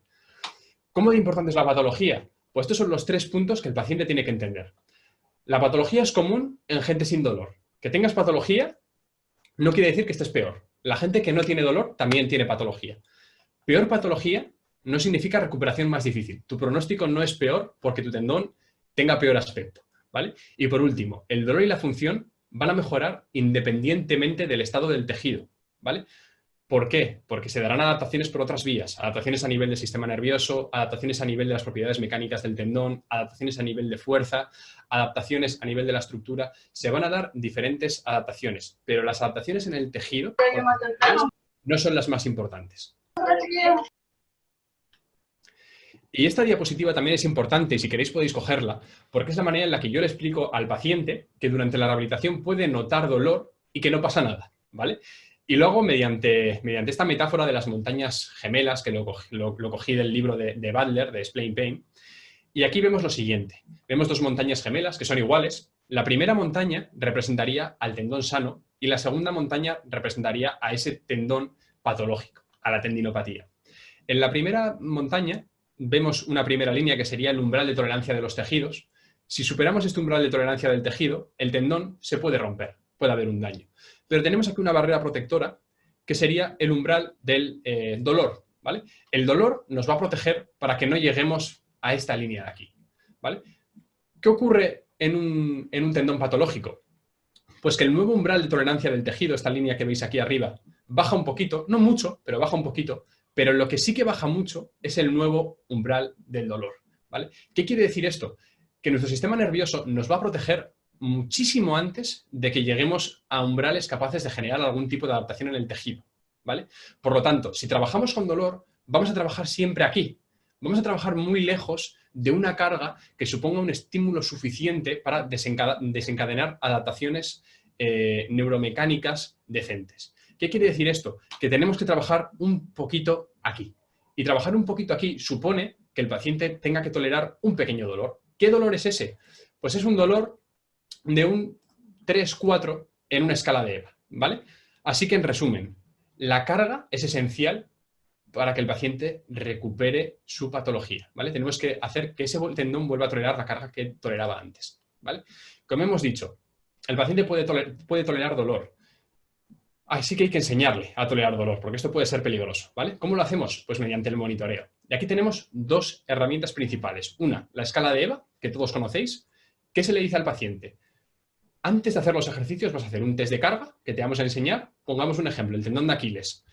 ¿Cómo de importante es la patología? Pues estos son los 3 puntos que el paciente tiene que entender. La patología es común en gente sin dolor. Que tengas patología no quiere decir que estés peor. La gente que no tiene dolor también tiene patología. Peor patología no significa recuperación más difícil. Tu pronóstico no es peor porque tu tendón tenga peor aspecto, ¿vale? Y por último, el dolor y la función van a mejorar independientemente del estado del tejido, ¿vale? ¿Por qué? Porque se darán adaptaciones por otras vías, adaptaciones a nivel del sistema nervioso, adaptaciones a nivel de las propiedades mecánicas del tendón, adaptaciones a nivel de fuerza, adaptaciones a nivel de la estructura. Se van a dar diferentes adaptaciones, pero las adaptaciones en el tejido no son las más importantes. Y esta diapositiva también es importante, y si queréis podéis cogerla, porque es la manera en la que yo le explico al paciente que durante la rehabilitación puede notar dolor y que no pasa nada, ¿vale? Y luego, mediante esta metáfora de las montañas gemelas, que lo cogí del libro de Butler, de Explain Pain, y aquí vemos lo siguiente. Vemos 2 montañas gemelas que son iguales. La primera montaña representaría al tendón sano y la segunda montaña representaría a ese tendón patológico, a la tendinopatía. En la primera montaña vemos una primera línea que sería el umbral de tolerancia de los tejidos. Si superamos este umbral de tolerancia del tejido, el tendón se puede romper, puede haber un daño. Pero tenemos aquí una barrera protectora que sería el umbral del dolor, ¿vale? El dolor nos va a proteger para que no lleguemos a esta línea de aquí, ¿vale? ¿Qué ocurre en un tendón patológico? Pues que el nuevo umbral de tolerancia del tejido, esta línea que veis aquí arriba, baja un poquito, no mucho, pero baja un poquito, pero lo que sí que baja mucho es el nuevo umbral del dolor, ¿vale? ¿Qué quiere decir esto? Que nuestro sistema nervioso nos va a proteger muchísimo antes de que lleguemos a umbrales capaces de generar algún tipo de adaptación en el tejido, ¿vale? Por lo tanto, si trabajamos con dolor, vamos a trabajar siempre aquí. Vamos a trabajar muy lejos de una carga que suponga un estímulo suficiente para desencadenar adaptaciones neuromecánicas decentes. ¿Qué quiere decir esto? Que tenemos que trabajar un poquito aquí. Y trabajar un poquito aquí supone que el paciente tenga que tolerar un pequeño dolor. ¿Qué dolor es ese? Pues es un dolor de un 3-4 en una escala de EVA, ¿vale? Así que, en resumen, la carga es esencial para que el paciente recupere su patología, ¿vale? Tenemos que hacer que ese tendón vuelva a tolerar la carga que toleraba antes, ¿vale? Como hemos dicho, el paciente puede tolerar dolor. Así que hay que enseñarle a tolerar dolor, porque esto puede ser peligroso, ¿vale? ¿Cómo lo hacemos? Pues mediante el monitoreo. Y aquí tenemos dos herramientas principales. Una, la escala de EVA, que todos conocéis. ¿Qué se le dice al paciente? Antes de hacer los ejercicios vas a hacer un test de carga que te vamos a enseñar. Pongamos un ejemplo, el tendón de Aquiles.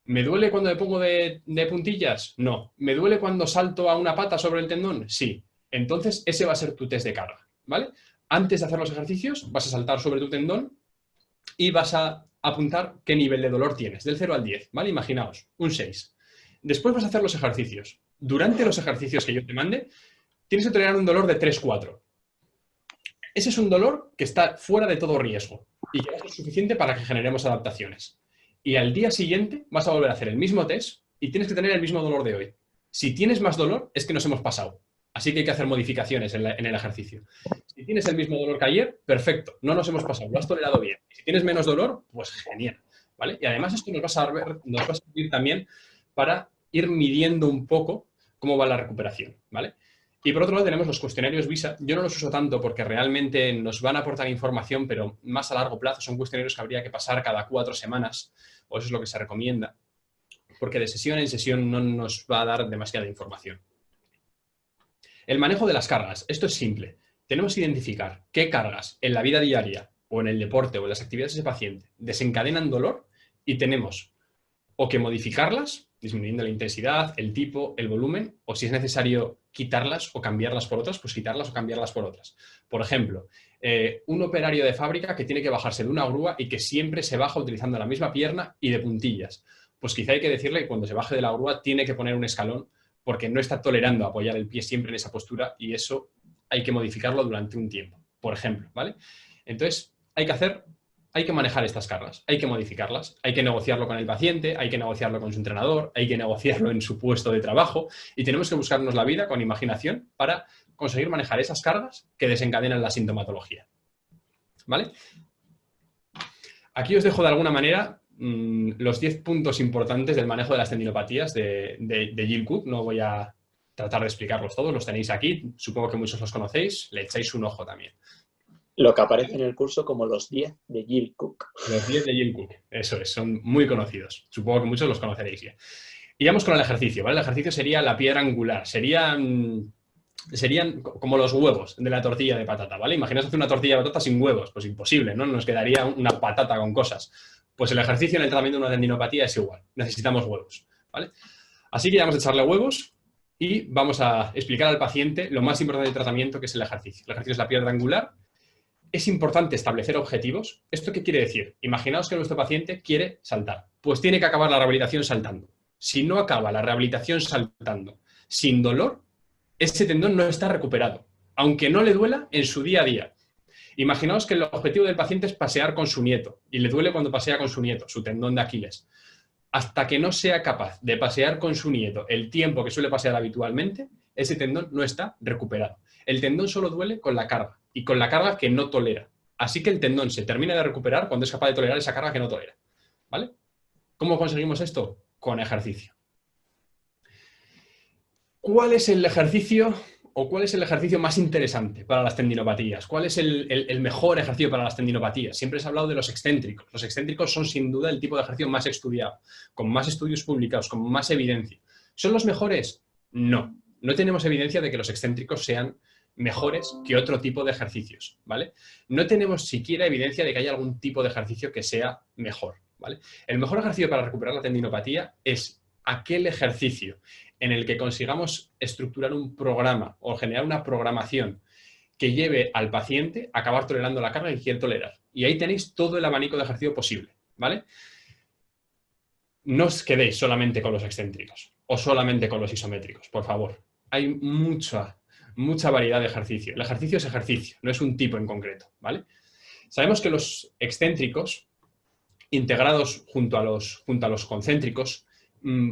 ¿Me duele cuando me pongo de puntillas? No. ¿Me duele cuando salto a una pata sobre el tendón? Sí. Entonces ese va a ser tu test de carga, ¿vale? Antes de hacer los ejercicios vas a saltar sobre tu tendón y vas a apuntar qué nivel de dolor tienes, del 0 al 10, ¿vale? Imaginaos, un 6. Después vas a hacer los ejercicios. Durante los ejercicios que yo te mande, tienes que tolerar un dolor de 3-4. Ese es un dolor que está fuera de todo riesgo y que va a ser suficiente para que generemos adaptaciones. Y al día siguiente vas a volver a hacer el mismo test y tienes que tener el mismo dolor de hoy. Si tienes más dolor, es que nos hemos pasado. Así que hay que hacer modificaciones en el ejercicio. Si tienes el mismo dolor que ayer, perfecto, no nos hemos pasado, lo has tolerado bien. Y si tienes menos dolor, pues genial, ¿vale? Y además esto nos va a servir también para ir midiendo un poco cómo va la recuperación, ¿vale? Y por otro lado tenemos los cuestionarios VISA. Yo no los uso tanto porque realmente nos van a aportar información, pero más a largo plazo son cuestionarios que habría que pasar cada 4 semanas, o eso es lo que se recomienda, porque de sesión en sesión no nos va a dar demasiada información. El manejo de las cargas. Esto es simple. Tenemos que identificar qué cargas en la vida diaria o en el deporte o en las actividades de ese paciente desencadenan dolor y tenemos o que modificarlas, disminuyendo la intensidad, el tipo, el volumen, o si es necesario quitarlas o cambiarlas por otras, pues quitarlas o cambiarlas por otras. Por ejemplo, un operario de fábrica que tiene que bajarse de una grúa y que siempre se baja utilizando la misma pierna y de puntillas. Pues quizá hay que decirle que cuando se baje de la grúa tiene que poner un escalón porque no está tolerando apoyar el pie siempre en esa postura y eso hay que modificarlo durante un tiempo, por ejemplo, ¿vale? Entonces, hay que manejar estas cargas, hay que modificarlas, hay que negociarlo con el paciente, hay que negociarlo con su entrenador, hay que negociarlo en su puesto de trabajo y tenemos que buscarnos la vida con imaginación para conseguir manejar esas cargas que desencadenan la sintomatología, ¿vale? Aquí os dejo de alguna manera los 10 puntos importantes del manejo de las tendinopatías de Jill Cook. No voy a tratar de explicarlos todos, los tenéis aquí, supongo que muchos los conocéis, le echáis un ojo también. Lo que aparece en el curso como los 10 de Jill Cook. Los 10 de Jill Cook, eso es, son muy conocidos. Supongo que muchos los conoceréis ya. Y vamos con el ejercicio, ¿vale? El ejercicio sería la piedra angular, serían como los huevos de la tortilla de patata, ¿vale? Imaginaos hacer una tortilla de patata sin huevos, pues imposible, ¿no? Nos quedaría una patata con cosas. Pues el ejercicio en el tratamiento de una tendinopatía es igual, necesitamos huevos, ¿vale? Así que ya vamos a echarle huevos y vamos a explicar al paciente lo más importante del tratamiento, que es el ejercicio. El ejercicio es la piedra angular. Es importante establecer objetivos. ¿Esto qué quiere decir? Imaginaos que nuestro paciente quiere saltar. Pues tiene que acabar la rehabilitación saltando. Si no acaba la rehabilitación saltando sin dolor, ese tendón no está recuperado, aunque no le duela en su día a día. Imaginaos que el objetivo del paciente es pasear con su nieto y le duele cuando pasea con su nieto, su tendón de Aquiles. Hasta que no sea capaz de pasear con su nieto el tiempo que suele pasear habitualmente, ese tendón no está recuperado. El tendón solo duele con la carga y con la carga que no tolera. Así que el tendón se termina de recuperar cuando es capaz de tolerar esa carga que no tolera, ¿vale? ¿Cómo conseguimos esto? Con ejercicio. ¿Cuál es el ejercicio o cuál es el ejercicio más interesante para las tendinopatías? ¿Cuál es el mejor ejercicio para las tendinopatías? Siempre se ha hablado de los excéntricos. Los excéntricos son sin duda el tipo de ejercicio más estudiado, con más estudios publicados, con más evidencia. ¿Son los mejores? No. No tenemos evidencia de que los excéntricos sean mejores que otro tipo de ejercicios, ¿vale? No tenemos siquiera evidencia de que haya algún tipo de ejercicio que sea mejor, ¿vale? El mejor ejercicio para recuperar la tendinopatía es aquel ejercicio en el que consigamos estructurar un programa o generar una programación que lleve al paciente a acabar tolerando la carga que quiere tolerar. Y ahí tenéis todo el abanico de ejercicio posible, ¿vale? No os quedéis solamente con los excéntricos o solamente con los isométricos, por favor. Hay mucha variedad de ejercicio. El ejercicio es ejercicio, no es un tipo en concreto, ¿vale? Sabemos que los excéntricos, integrados junto a los concéntricos,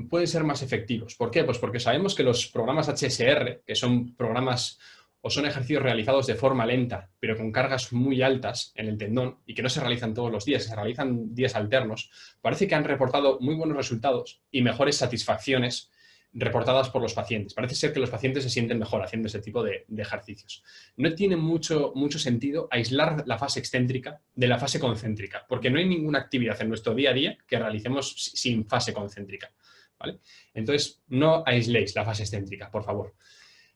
pueden ser más efectivos. ¿Por qué? Pues porque sabemos que los programas HSR, que son programas o son ejercicios realizados de forma lenta, pero con cargas muy altas en el tendón y que no se realizan todos los días, se realizan días alternos, parece que han reportado muy buenos resultados y mejores satisfacciones reportadas por los pacientes. Parece ser que los pacientes se sienten mejor haciendo ese tipo de ejercicios. No tiene mucho sentido aislar la fase excéntrica de la fase concéntrica, porque no hay ninguna actividad en nuestro día a día que realicemos sin fase concéntrica, ¿vale? Entonces, no aisléis la fase excéntrica, por favor.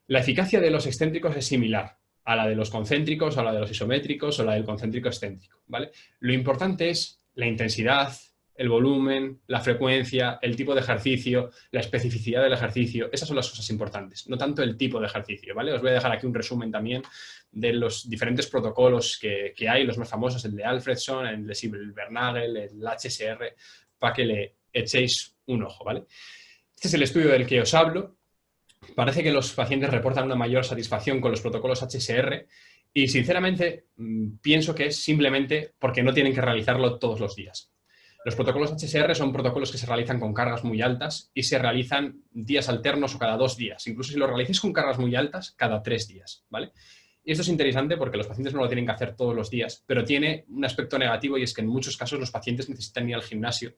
La eficacia de los excéntricos es similar a la de los concéntricos, a la de los isométricos o la del concéntrico excéntrico, ¿vale? Lo importante es la intensidad, el volumen, la frecuencia, el tipo de ejercicio, la especificidad del ejercicio. Esas son las cosas importantes, no tanto el tipo de ejercicio, ¿vale? Os voy a dejar aquí un resumen también de los diferentes protocolos que hay, los más famosos, el de Alfredson, el de Siebel-Bernagel, el HSR, para que le echéis un ojo, ¿vale? Este es el estudio del que os hablo. Parece que los pacientes reportan una mayor satisfacción con los protocolos HSR y, sinceramente, pienso que es simplemente porque no tienen que realizarlo todos los días. Los protocolos HSR son protocolos que se realizan con cargas muy altas y se realizan días alternos o cada 2 días. Incluso si lo realizáis con cargas muy altas, cada 3 días, ¿vale? Y esto es interesante porque los pacientes no lo tienen que hacer todos los días, pero tiene un aspecto negativo y es que en muchos casos los pacientes necesitan ir al gimnasio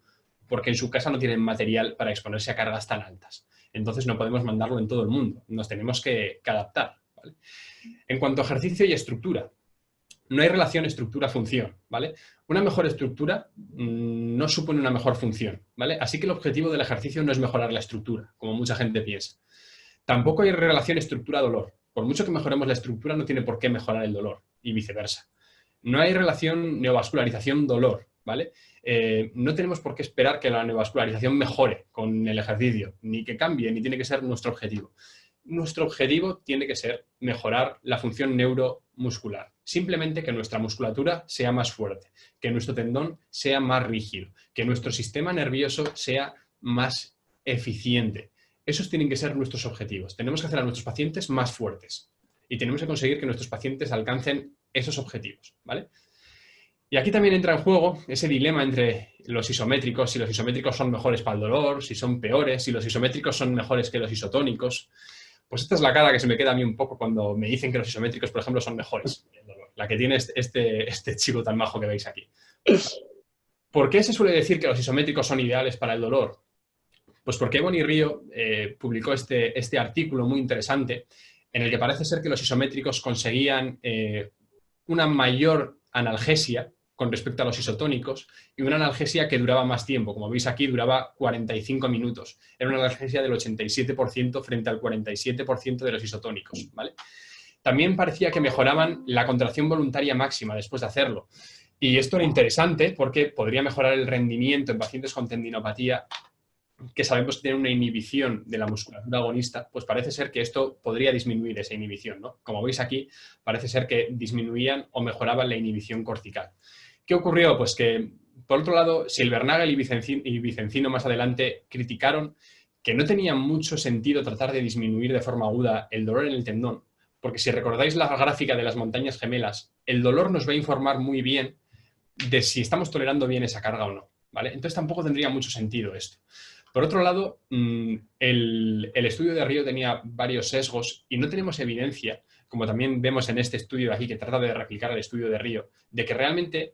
porque en su casa no tienen material para exponerse a cargas tan altas. Entonces no podemos mandarlo en todo el mundo, nos tenemos que adaptar, ¿vale? En cuanto a ejercicio y estructura, no hay relación estructura-función, ¿vale? Una mejor estructura no supone una mejor función, ¿vale? Así que el objetivo del ejercicio no es mejorar la estructura, como mucha gente piensa. Tampoco hay relación estructura-dolor. Por mucho que mejoremos la estructura, no tiene por qué mejorar el dolor, y viceversa. No hay relación neovascularización-dolor, ¿vale? No tenemos por qué esperar que la neovascularización mejore con el ejercicio, ni que cambie, ni tiene que ser nuestro objetivo. Nuestro objetivo tiene que ser mejorar la función neuromuscular. Simplemente que nuestra musculatura sea más fuerte, que nuestro tendón sea más rígido, que nuestro sistema nervioso sea más eficiente. Esos tienen que ser nuestros objetivos. Tenemos que hacer a nuestros pacientes más fuertes y tenemos que conseguir que nuestros pacientes alcancen esos objetivos, ¿vale? Y aquí también entra en juego ese dilema entre los isométricos, si los isométricos son mejores para el dolor, si son peores, si los isométricos son mejores que los isotónicos. Pues esta es la cara que se me queda a mí un poco cuando me dicen que los isométricos, por ejemplo, son mejores. La que tiene este chico tan majo que veis aquí. ¿Por qué se suele decir que los isométricos son ideales para el dolor? Pues porque Ebony y Río publicó este artículo muy interesante en el que parece ser que los isométricos conseguían una mayor analgesia con respecto a los isotónicos y una analgesia que duraba más tiempo. Como veis aquí, duraba 45 minutos. Era una analgesia del 87% frente al 47% de los isotónicos, ¿vale? También parecía que mejoraban la contracción voluntaria máxima después de hacerlo. Y esto era interesante porque podría mejorar el rendimiento en pacientes con tendinopatía que sabemos que tienen una inhibición de la musculatura agonista, pues parece ser que esto podría disminuir esa inhibición, ¿no? Como veis aquí, parece ser que disminuían o mejoraban la inhibición cortical. ¿Qué ocurrió? Pues que, por otro lado, Siebel-Bernagel y Vicencino más adelante criticaron que no tenía mucho sentido tratar de disminuir de forma aguda el dolor en el tendón, porque si recordáis la gráfica de las montañas gemelas, el dolor nos va a informar muy bien de si estamos tolerando bien esa carga o no, ¿vale? Entonces tampoco tendría mucho sentido esto. Por otro lado, el estudio de Río tenía varios sesgos y no tenemos evidencia, como también vemos en este estudio de aquí, que trata de replicar el estudio de Río, de que realmente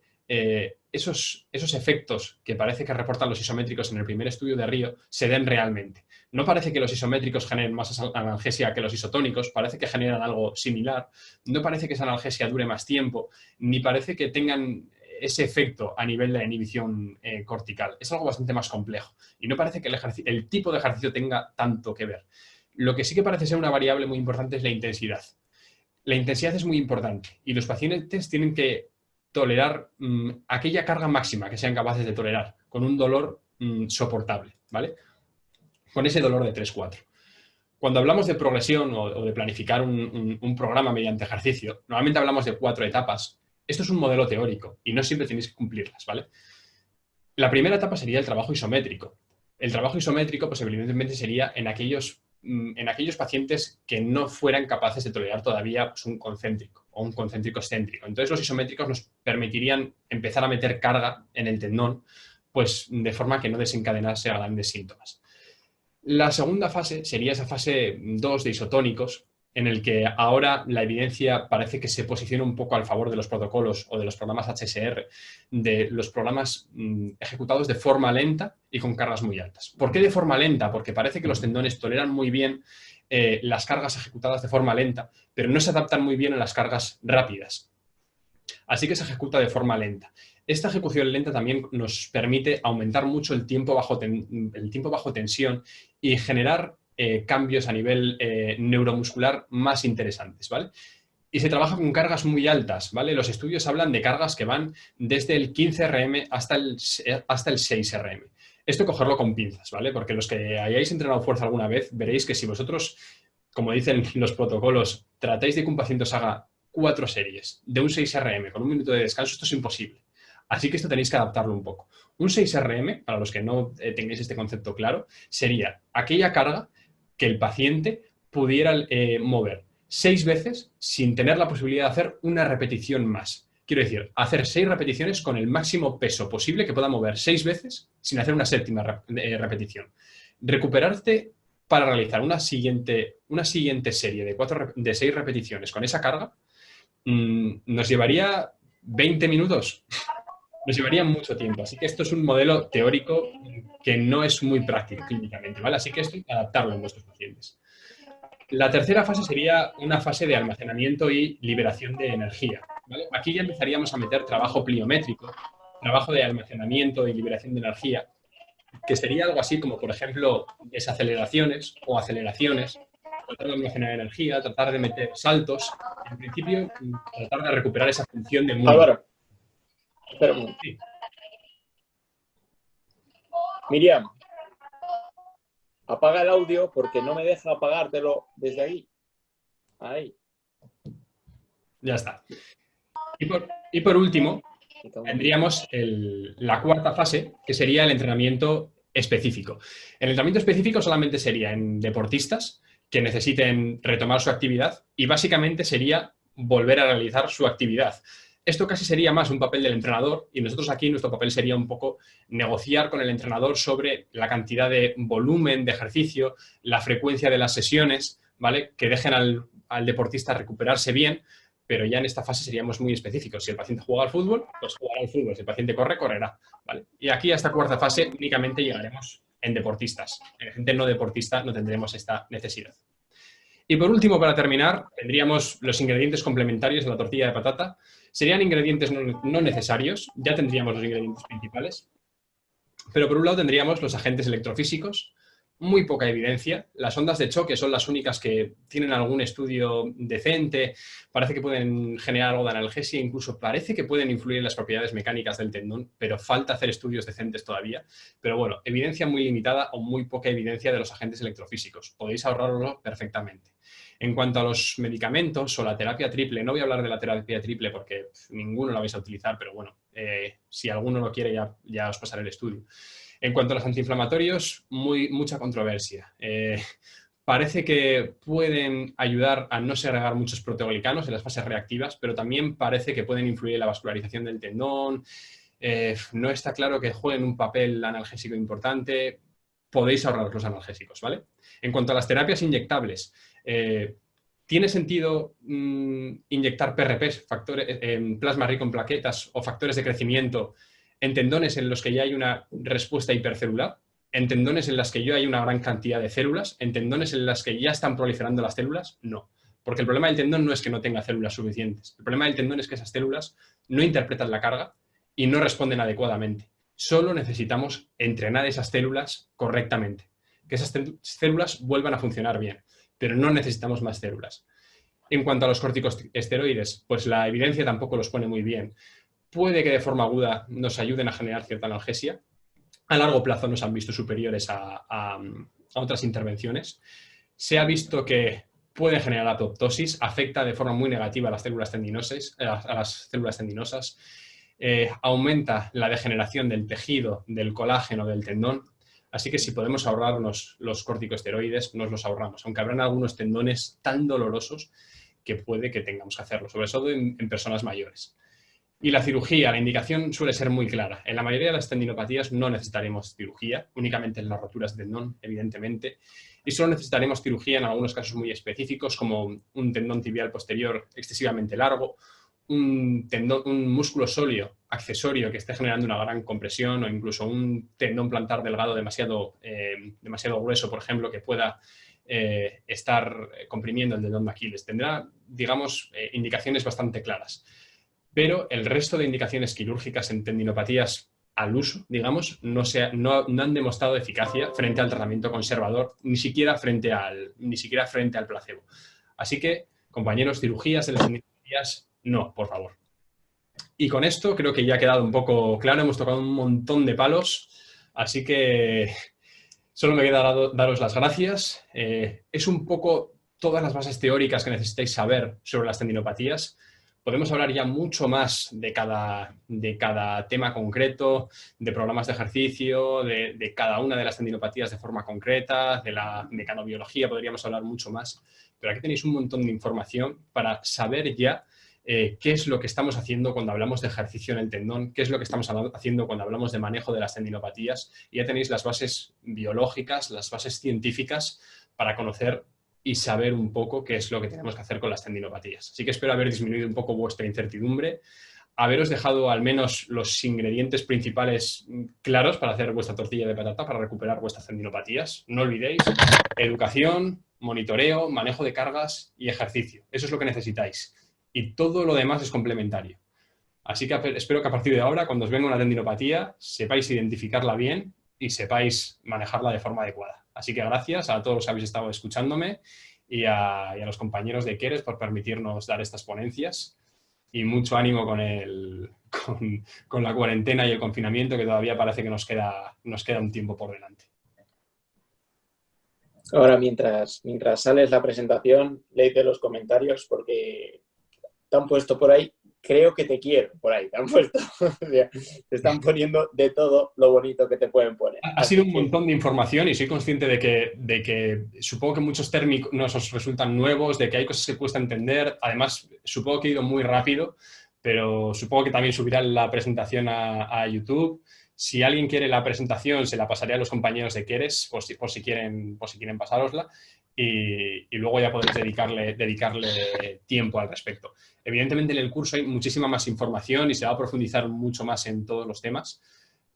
esos efectos que parece que reportan los isométricos en el primer estudio de Río se den realmente. No parece que los isométricos generen más analgesia que los isotónicos, parece que generan algo similar, no parece que esa analgesia dure más tiempo, ni parece que tengan ese efecto a nivel de la inhibición cortical. Es algo bastante más complejo y no parece que el tipo de ejercicio tenga tanto que ver. Lo que sí que parece ser una variable muy importante es la intensidad. La intensidad es muy importante y los pacientes tienen que tolerar aquella carga máxima que sean capaces de tolerar con un dolor soportable, ¿vale? Con ese dolor de 3-4. Cuando hablamos de progresión o de planificar un programa mediante ejercicio, normalmente hablamos de 4 etapas. Esto es un modelo teórico y no siempre tenéis que cumplirlas, ¿vale? La primera etapa sería el trabajo isométrico. El trabajo isométrico, pues evidentemente sería en aquellos pacientes que no fueran capaces de tolerar todavía pues, un concéntrico o un concéntrico excéntrico. Entonces los isométricos nos permitirían empezar a meter carga en el tendón, pues de forma que no desencadenase grandes síntomas. La segunda fase sería esa fase 2 de isotónicos, en el que ahora la evidencia parece que se posiciona un poco al favor de los protocolos o de los programas HSR, de los programas ejecutados de forma lenta y con cargas muy altas. ¿Por qué de forma lenta? Porque parece que los tendones toleran muy bien las cargas ejecutadas de forma lenta, pero no se adaptan muy bien a las cargas rápidas. Así que se ejecuta de forma lenta. Esta ejecución lenta también nos permite aumentar mucho el tiempo bajo tensión y generar cambios a nivel neuromuscular más interesantes, ¿vale? Y se trabaja con cargas muy altas, ¿vale? Los estudios hablan de cargas que van desde el 15 RM hasta el 6 RM. Esto cogerlo con pinzas, ¿vale? Porque los que hayáis entrenado fuerza alguna vez, veréis que si vosotros, como dicen los protocolos, tratáis de que un paciente os haga 4 series de un 6 RM con un minuto de descanso, esto es imposible. Así que esto tenéis que adaptarlo un poco. Un 6 RM, para los que no tengáis este concepto claro, sería aquella carga que el paciente pudiera mover 6 veces sin tener la posibilidad de hacer una repetición más. Quiero decir, hacer 6 repeticiones con el máximo peso posible que pueda mover 6 veces sin hacer una séptima repetición. Recuperarte para realizar una siguiente serie de 6 repeticiones con esa carga nos llevaría 20 minutos. Nos llevaría mucho tiempo. Así que esto es un modelo teórico que no es muy práctico clínicamente, ¿vale? Así que esto hay que adaptarlo en vuestros pacientes. La tercera fase sería una fase de almacenamiento y liberación de energía, ¿vale? Aquí ya empezaríamos a meter trabajo pliométrico, trabajo de almacenamiento y liberación de energía, que sería algo así como, por ejemplo, desaceleraciones o aceleraciones, tratar de almacenar energía, tratar de meter saltos, en principio, tratar de recuperar esa función de músculo. Álvaro, espera un momento. Sí. Miriam, apaga el audio porque no me deja apagártelo desde ahí. Ahí. Ya está. Y por último, tendríamos la cuarta fase, que sería el entrenamiento específico. El entrenamiento específico solamente sería en deportistas que necesiten retomar su actividad y básicamente sería volver a realizar su actividad. Esto casi sería más un papel del entrenador y nosotros aquí nuestro papel sería un poco negociar con el entrenador sobre la cantidad de volumen de ejercicio, la frecuencia de las sesiones, ¿vale? Que dejen al deportista recuperarse bien, pero ya en esta fase seríamos muy específicos. Si el paciente juega al fútbol, pues jugará al fútbol. Si el paciente corre, correrá, ¿vale? Y aquí a esta cuarta fase únicamente llegaremos en deportistas. En gente no deportista no tendremos esta necesidad. Y por último, para terminar, tendríamos los ingredientes complementarios de la tortilla de patata. Serían ingredientes no necesarios, ya tendríamos los ingredientes principales, pero por un lado tendríamos los agentes electrofísicos, muy poca evidencia. Las ondas de choque son las únicas que tienen algún estudio decente, parece que pueden generar algo de analgesia, incluso parece que pueden influir en las propiedades mecánicas del tendón, pero falta hacer estudios decentes todavía. Pero bueno, evidencia muy limitada o muy poca evidencia de los agentes electrofísicos. Podéis ahorrarlo perfectamente. En cuanto a los medicamentos o la terapia triple, no voy a hablar de la terapia triple porque ninguno la vais a utilizar, pero bueno, si alguno lo quiere ya os pasaré el estudio. En cuanto a los antiinflamatorios, mucha controversia. Parece que pueden ayudar a no segregar muchos proteoglicanos en las fases reactivas, pero también parece que pueden influir en la vascularización del tendón. No está claro que jueguen un papel analgésico importante. Podéis ahorrar los analgésicos, ¿vale? En cuanto a las terapias inyectables, ¿tiene sentido inyectar PRPs, plasma rico en plaquetas o factores de crecimiento en tendones en los que ya hay una respuesta hipercelular? ¿En tendones en las que ya hay una gran cantidad de células? ¿En tendones en las que ya están proliferando las células? No. Porque el problema del tendón no es que no tenga células suficientes. El problema del tendón es que esas células no interpretan la carga y no responden adecuadamente. Solo necesitamos entrenar esas células correctamente. Que esas células vuelvan a funcionar bien. Pero no necesitamos más células. En cuanto a los corticosteroides, pues la evidencia tampoco los pone muy bien. Puede que de forma aguda nos ayuden a generar cierta analgesia. A largo plazo nos han visto superiores a otras intervenciones. Se ha visto que puede generar apoptosis, afecta de forma muy negativa a las células tendinosas, aumenta la degeneración del tejido, del colágeno, del tendón. Así que si podemos ahorrarnos los corticosteroides, nos los ahorramos, aunque habrán algunos tendones tan dolorosos que puede que tengamos que hacerlo, sobre todo en personas mayores. Y la cirugía, la indicación suele ser muy clara. En la mayoría de las tendinopatías no necesitaremos cirugía, únicamente en las roturas de tendón, evidentemente, y solo necesitaremos cirugía en algunos casos muy específicos, como un tendón tibial posterior excesivamente largo, un músculo sóleo accesorio que esté generando una gran compresión, o incluso un tendón plantar delgado demasiado grueso, por ejemplo, que pueda estar comprimiendo el tendón de Aquiles. Tendrá, digamos, indicaciones bastante claras. Pero el resto de indicaciones quirúrgicas en tendinopatías al uso, digamos, no han demostrado eficacia frente al tratamiento conservador, ni siquiera frente al placebo. Así que, compañeros, cirugías en las tendinopatías, no, por favor. Y con esto creo que ya ha quedado un poco claro, hemos tocado un montón de palos, así que solo me queda daros las gracias. Es un poco todas las bases teóricas que necesitáis saber sobre las tendinopatías. Podemos hablar ya mucho más de cada tema concreto, de programas de ejercicio, de cada una de las tendinopatías de forma concreta, de la mecanobiología, podríamos hablar mucho más. Pero aquí tenéis un montón de información para saber ya qué es lo que estamos haciendo cuando hablamos de ejercicio en el tendón, qué es lo que estamos haciendo cuando hablamos de manejo de las tendinopatías. Y ya tenéis las bases biológicas, las bases científicas para conocer y saber un poco qué es lo que tenemos que hacer con las tendinopatías. Así que espero haber disminuido un poco vuestra incertidumbre, haberos dejado al menos los ingredientes principales claros para hacer vuestra tortilla de patata, para recuperar vuestras tendinopatías. No olvidéis, educación, monitoreo, manejo de cargas y ejercicio. Eso es lo que necesitáis. Y todo lo demás es complementario. Así que espero que a partir de ahora, cuando os venga una tendinopatía, sepáis identificarla bien y sepáis manejarla de forma adecuada. Así que gracias a todos los que habéis estado escuchándome y a los compañeros de Keres por permitirnos dar estas ponencias. Y mucho ánimo con la cuarentena y el confinamiento, que todavía parece que nos queda un tiempo por delante. Ahora, mientras sales la presentación, léete los comentarios porque te han puesto por ahí, creo que te quiero, por ahí, te han puesto. Te están poniendo de todo lo bonito que te pueden poner. Ha sido un montón de información y soy consciente de que supongo que muchos términos nos os resultan nuevos, de que hay cosas que cuesta entender. Además, supongo que he ido muy rápido, pero supongo que también subirán la presentación a YouTube. Si alguien quiere la presentación, se la pasaré a los compañeros de Keres, por si quieren pasárosla, y luego ya podéis dedicarle tiempo al respecto. Evidentemente, en el curso hay muchísima más información y se va a profundizar mucho más en todos los temas,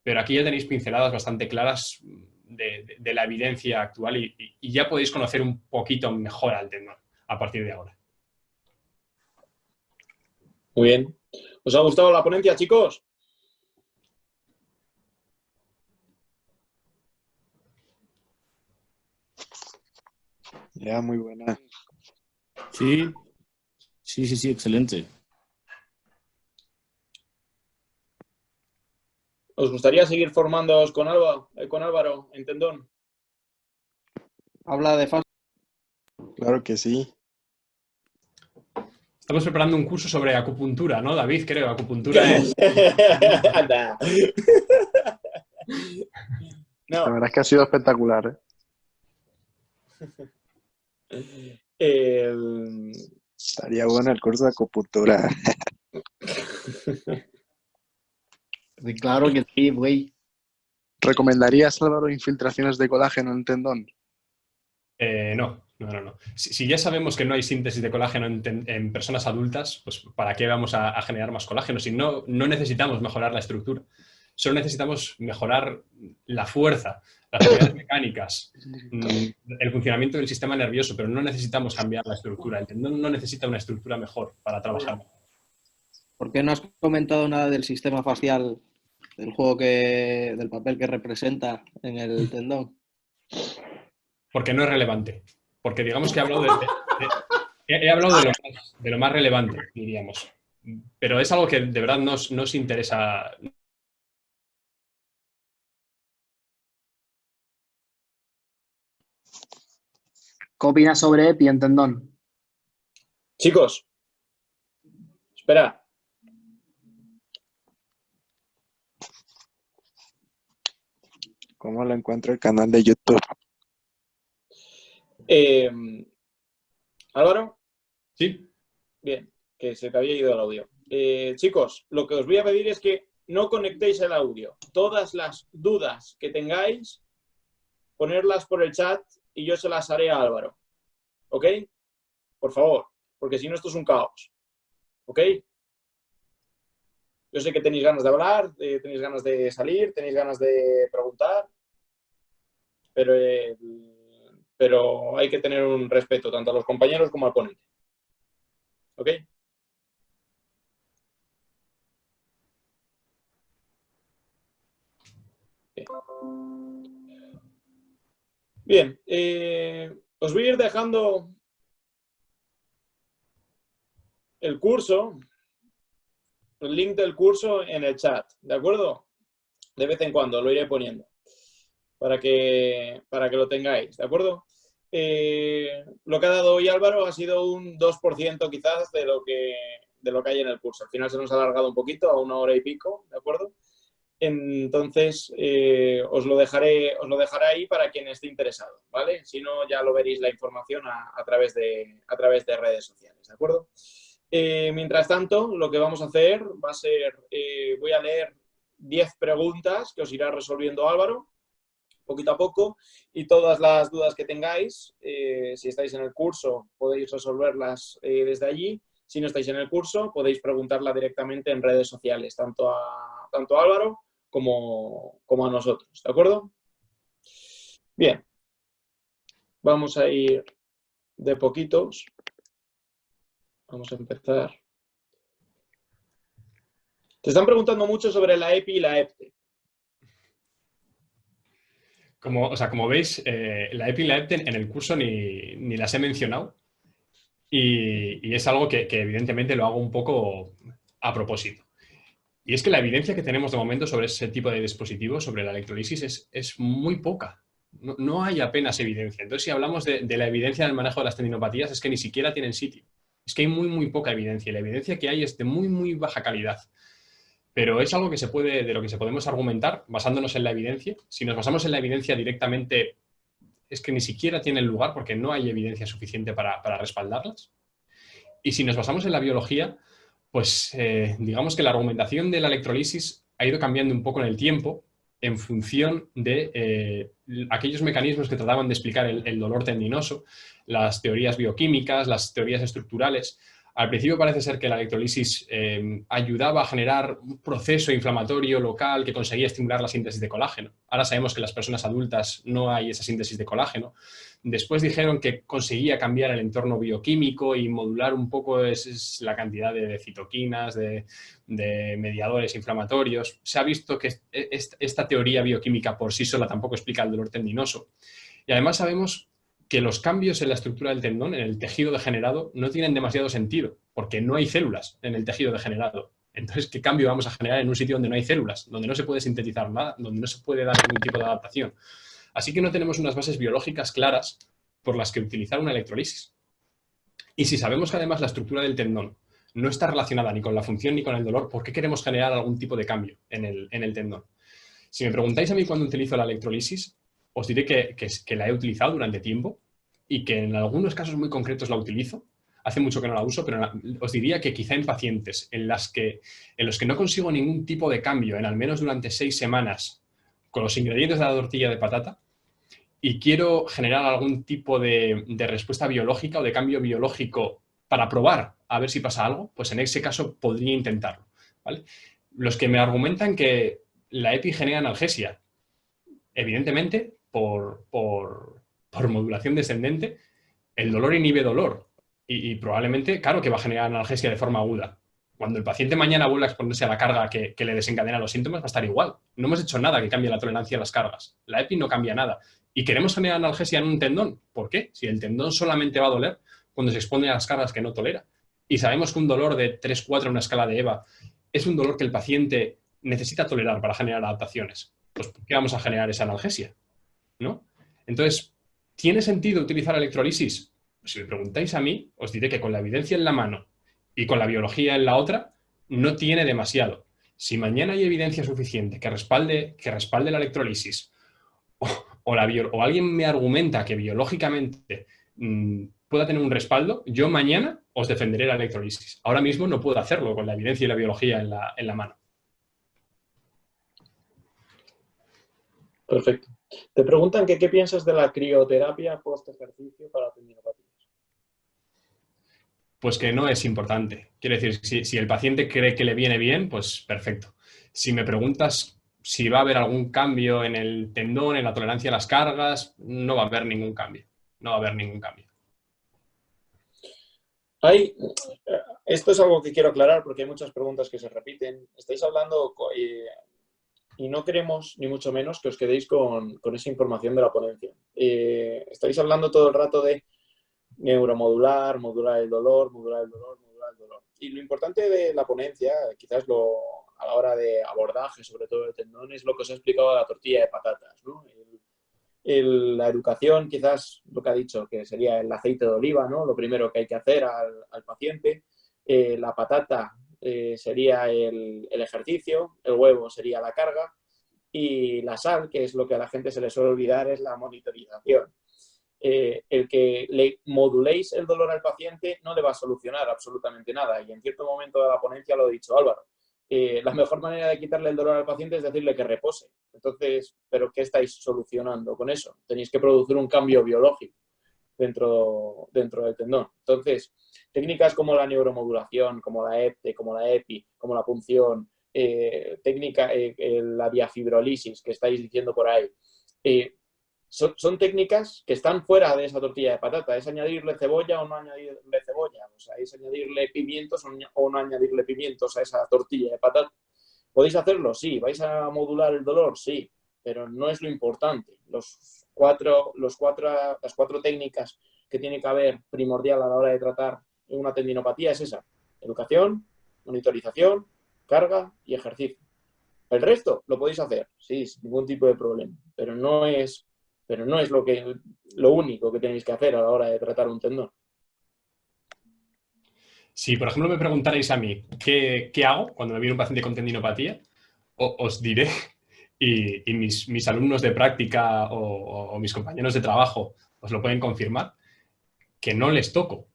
pero aquí ya tenéis pinceladas bastante claras de la evidencia actual y ya podéis conocer un poquito mejor al tendón a partir de ahora. Muy bien. ¿Os ha gustado la ponencia, chicos? Ya, muy buena. Sí, excelente. ¿Os gustaría seguir formándoos con Álvaro en tendón? Habla de fase. Claro que sí. Estamos preparando un curso sobre acupuntura, ¿no, David? Creo, acupuntura es... Anda. La No. verdad es que ha sido espectacular, Estaría bueno el curso de acupuntura. Claro que sí, güey. ¿Recomendarías, Álvaro, infiltraciones de colágeno en el tendón? No. Si ya sabemos que no hay síntesis de colágeno en personas adultas, pues ¿para qué vamos a generar más colágeno? Si no necesitamos mejorar la estructura. Solo necesitamos mejorar la fuerza, las propiedades mecánicas, el funcionamiento del sistema nervioso, pero no necesitamos cambiar la estructura. El tendón no necesita una estructura mejor para trabajar. ¿Por qué no has comentado nada del sistema facial, del papel que representa en el tendón? Porque no es relevante. Porque digamos que he hablado de lo más relevante, diríamos. Pero es algo que de verdad nos interesa. ¿Qué opinas sobre EPI en tendón? Chicos, espera. ¿Cómo lo encuentro el canal de YouTube? Álvaro, Sí. bien, que se te había ido el audio. chicos, lo que os voy a pedir es que no conectéis el audio. Todas las dudas que tengáis, ponerlas por el chat y yo se las haré a Álvaro. ¿Ok? Por favor, porque si no esto es un caos. ¿Ok? Yo sé que tenéis ganas de hablar, tenéis ganas de salir, tenéis ganas de preguntar, pero hay que tener un respeto tanto a los compañeros como al ponente. ¿Ok? Bien, os voy a ir dejando el curso, el link del curso en el chat, ¿de acuerdo? De vez en cuando lo iré poniendo para que lo tengáis, ¿de acuerdo? Lo que ha dado hoy Álvaro ha sido un 2% quizás de lo que hay en el curso. Al final se nos ha alargado un poquito a 1 hora y pico, ¿de acuerdo? Entonces, os lo dejaré ahí para quien esté interesado, ¿vale? Si no, ya lo veréis la información a través de redes sociales, ¿de acuerdo? Mientras tanto, lo que vamos a hacer va a ser, voy a leer 10 preguntas que os irá resolviendo Álvaro, poquito a poco, y todas las dudas que tengáis, si estáis en el curso, podéis resolverlas desde allí. Si no estáis en el curso, podéis preguntarla directamente en redes sociales, tanto a Álvaro como a nosotros, ¿de acuerdo? Bien, vamos a ir de poquitos. Vamos a empezar. Te están preguntando mucho sobre la EPI y la EPTE. Como veis, la EPI y la EPTE en el curso ni las he mencionado y es algo que evidentemente lo hago un poco a propósito. Y es que la evidencia que tenemos de momento sobre ese tipo de dispositivos, sobre la electrolisis, es muy poca. No hay apenas evidencia. Entonces, si hablamos de la evidencia del manejo de las tendinopatías, es que ni siquiera tienen sitio. Es que hay muy poca evidencia. Y la evidencia que hay es de muy baja calidad. Pero es algo de lo que se podemos argumentar basándonos en la evidencia. Si nos basamos en la evidencia directamente, es que ni siquiera tienen lugar porque no hay evidencia suficiente para respaldarlas. Y si nos basamos en la biología, pues digamos que la argumentación de la electrolisis ha ido cambiando un poco en el tiempo en función de aquellos mecanismos que trataban de explicar el dolor tendinoso, las teorías bioquímicas, las teorías estructurales. Al principio parece ser que la electrolisis ayudaba a generar un proceso inflamatorio local que conseguía estimular la síntesis de colágeno. Ahora sabemos que en las personas adultas no hay esa síntesis de colágeno. Después dijeron que conseguía cambiar el entorno bioquímico y modular un poco la cantidad de citoquinas, de mediadores inflamatorios. Se ha visto que esta teoría bioquímica por sí sola tampoco explica el dolor tendinoso. Y además sabemos que los cambios en la estructura del tendón, en el tejido degenerado, no tienen demasiado sentido, porque no hay células en el tejido degenerado. Entonces, ¿qué cambio vamos a generar en un sitio donde no hay células, donde no se puede sintetizar nada, donde no se puede dar ningún tipo de adaptación? Así que no tenemos unas bases biológicas claras por las que utilizar una electrolisis. Y si sabemos que además la estructura del tendón no está relacionada ni con la función ni con el dolor, ¿por qué queremos generar algún tipo de cambio en el tendón? Si me preguntáis a mí cuándo utilizo la electrolisis, os diré que la he utilizado durante tiempo y que en algunos casos muy concretos la utilizo. Hace mucho que no la uso, pero os diría que quizá en pacientes en los que no consigo ningún tipo de cambio, en al menos durante 6 semanas, con los ingredientes de la tortilla de patata, y quiero generar algún tipo de respuesta biológica o de cambio biológico para probar a ver si pasa algo, pues en ese caso podría intentarlo, ¿vale? Los que me argumentan que la EPI genera analgesia, evidentemente, por modulación descendente, el dolor inhibe dolor y probablemente, claro que va a generar analgesia de forma aguda. Cuando el paciente mañana vuelva a exponerse a la carga que le desencadena los síntomas, va a estar igual. No hemos hecho nada que cambie la tolerancia a las cargas. La EPI no cambia nada. ¿Y queremos generar analgesia en un tendón? ¿Por qué? Si el tendón solamente va a doler cuando se expone a las cargas que no tolera. Y sabemos que un dolor de 3-4 en una escala de EVA es un dolor que el paciente necesita tolerar para generar adaptaciones. Pues ¿por qué vamos a generar esa analgesia? ¿No? Entonces, ¿tiene sentido utilizar electrolisis? Si me preguntáis a mí, os diré que con la evidencia en la mano y con la biología en la otra, no tiene demasiado. Si mañana hay evidencia suficiente que respalde la electrolisis o alguien me argumenta que biológicamente pueda tener un respaldo, yo mañana os defenderé la electrolisis. Ahora mismo no puedo hacerlo con la evidencia y la biología en la mano. Perfecto. Te preguntan que qué piensas de la crioterapia post-ejercicio para tendinopatías. Pues que no es importante. Quiero decir, si el paciente cree que le viene bien, pues perfecto. Si me preguntas si va a haber algún cambio en el tendón, en la tolerancia a las cargas, no va a haber ningún cambio. No va a haber ningún cambio. Esto es algo que quiero aclarar porque hay muchas preguntas que se repiten. Estáis hablando y no queremos, ni mucho menos, que os quedéis con esa información de la ponencia. Estáis hablando todo el rato de neuromodular, modular el dolor, modular el dolor, modular el dolor. Y lo importante de la ponencia, quizás a la hora de abordaje, sobre todo de tendón, es lo que os he explicado de la tortilla de patatas, ¿no? La educación, quizás lo que ha dicho, que sería el aceite de oliva, ¿no? Lo primero que hay que hacer al paciente. La patata sería el ejercicio, el huevo sería la carga y la sal, que es lo que a la gente se le suele olvidar, es la monitorización. El que le moduléis el dolor al paciente no le va a solucionar absolutamente nada y en cierto momento de la ponencia lo ha dicho Álvaro. La mejor manera de quitarle el dolor al paciente es decirle que repose. Entonces, ¿pero qué estáis solucionando con eso? Tenéis que producir un cambio biológico dentro del tendón. Entonces, técnicas como la neuromodulación, como la EPTE, como la EPI, como la punción, la diafibrolisis que estáis diciendo por ahí, son técnicas que están fuera de esa tortilla de patata. Es añadirle cebolla o no añadirle cebolla. O sea, es añadirle pimientos o no añadirle pimientos a esa tortilla de patata. ¿Podéis hacerlo? Sí. ¿Vais a modular el dolor? Sí. Pero no es lo importante. Las cuatro técnicas que tiene que haber primordial a la hora de tratar una tendinopatía es esa. Educación, monitorización, carga y ejercicio. El resto lo podéis hacer, sí, sin ningún tipo de problema. Pero no es lo único que tenéis que hacer a la hora de tratar un tendón. Si, por ejemplo, me preguntarais a mí qué hago cuando me viene un paciente con tendinopatía, os diré, y mis alumnos de práctica o mis compañeros de trabajo os lo pueden confirmar, que no les toco.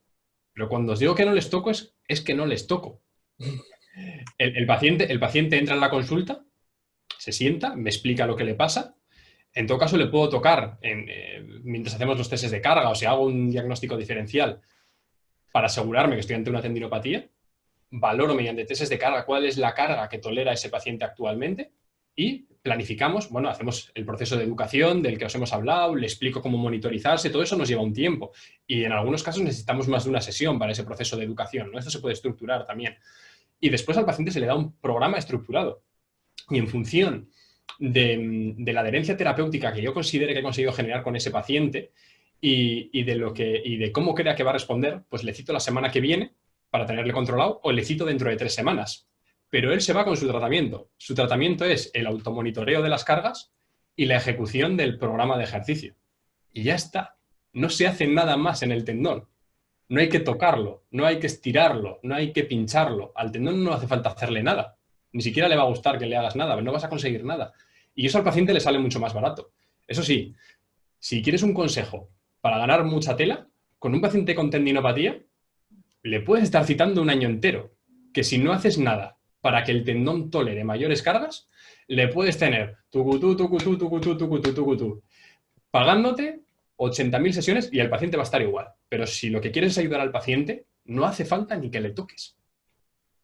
Pero cuando os digo que no les toco es que no les toco. El paciente entra en la consulta, se sienta, me explica lo que le pasa. En todo caso, le puedo tocar mientras hacemos los testes de carga o si hago un diagnóstico diferencial para asegurarme que estoy ante una tendinopatía. Valoro mediante testes de carga cuál es la carga que tolera ese paciente actualmente y planificamos, bueno, hacemos el proceso de educación del que os hemos hablado, le explico cómo monitorizarse, todo eso nos lleva un tiempo y en algunos casos necesitamos más de una sesión para ese proceso de educación, ¿no? Esto se puede estructurar también. Y después al paciente se le da un programa estructurado y en función de la adherencia terapéutica que yo considere que he conseguido generar con ese paciente y de cómo crea que va a responder, pues le cito la semana que viene para tenerle controlado o le cito dentro de 3 semanas. Pero él se va con su tratamiento. Su tratamiento es el automonitoreo de las cargas y la ejecución del programa de ejercicio. Y ya está. No se hace nada más en el tendón. No hay que tocarlo, no hay que estirarlo, no hay que pincharlo. Al tendón no hace falta hacerle nada. Ni siquiera le va a gustar que le hagas nada, no vas a conseguir nada. Y eso al paciente le sale mucho más barato. Eso sí, si quieres un consejo para ganar mucha tela, con un paciente con tendinopatía, le puedes estar citando un año entero, que si no haces nada para que el tendón tolere mayores cargas, le puedes tener pagándote 80.000 sesiones y el paciente va a estar igual. Pero si lo que quieres es ayudar al paciente, no hace falta ni que le toques.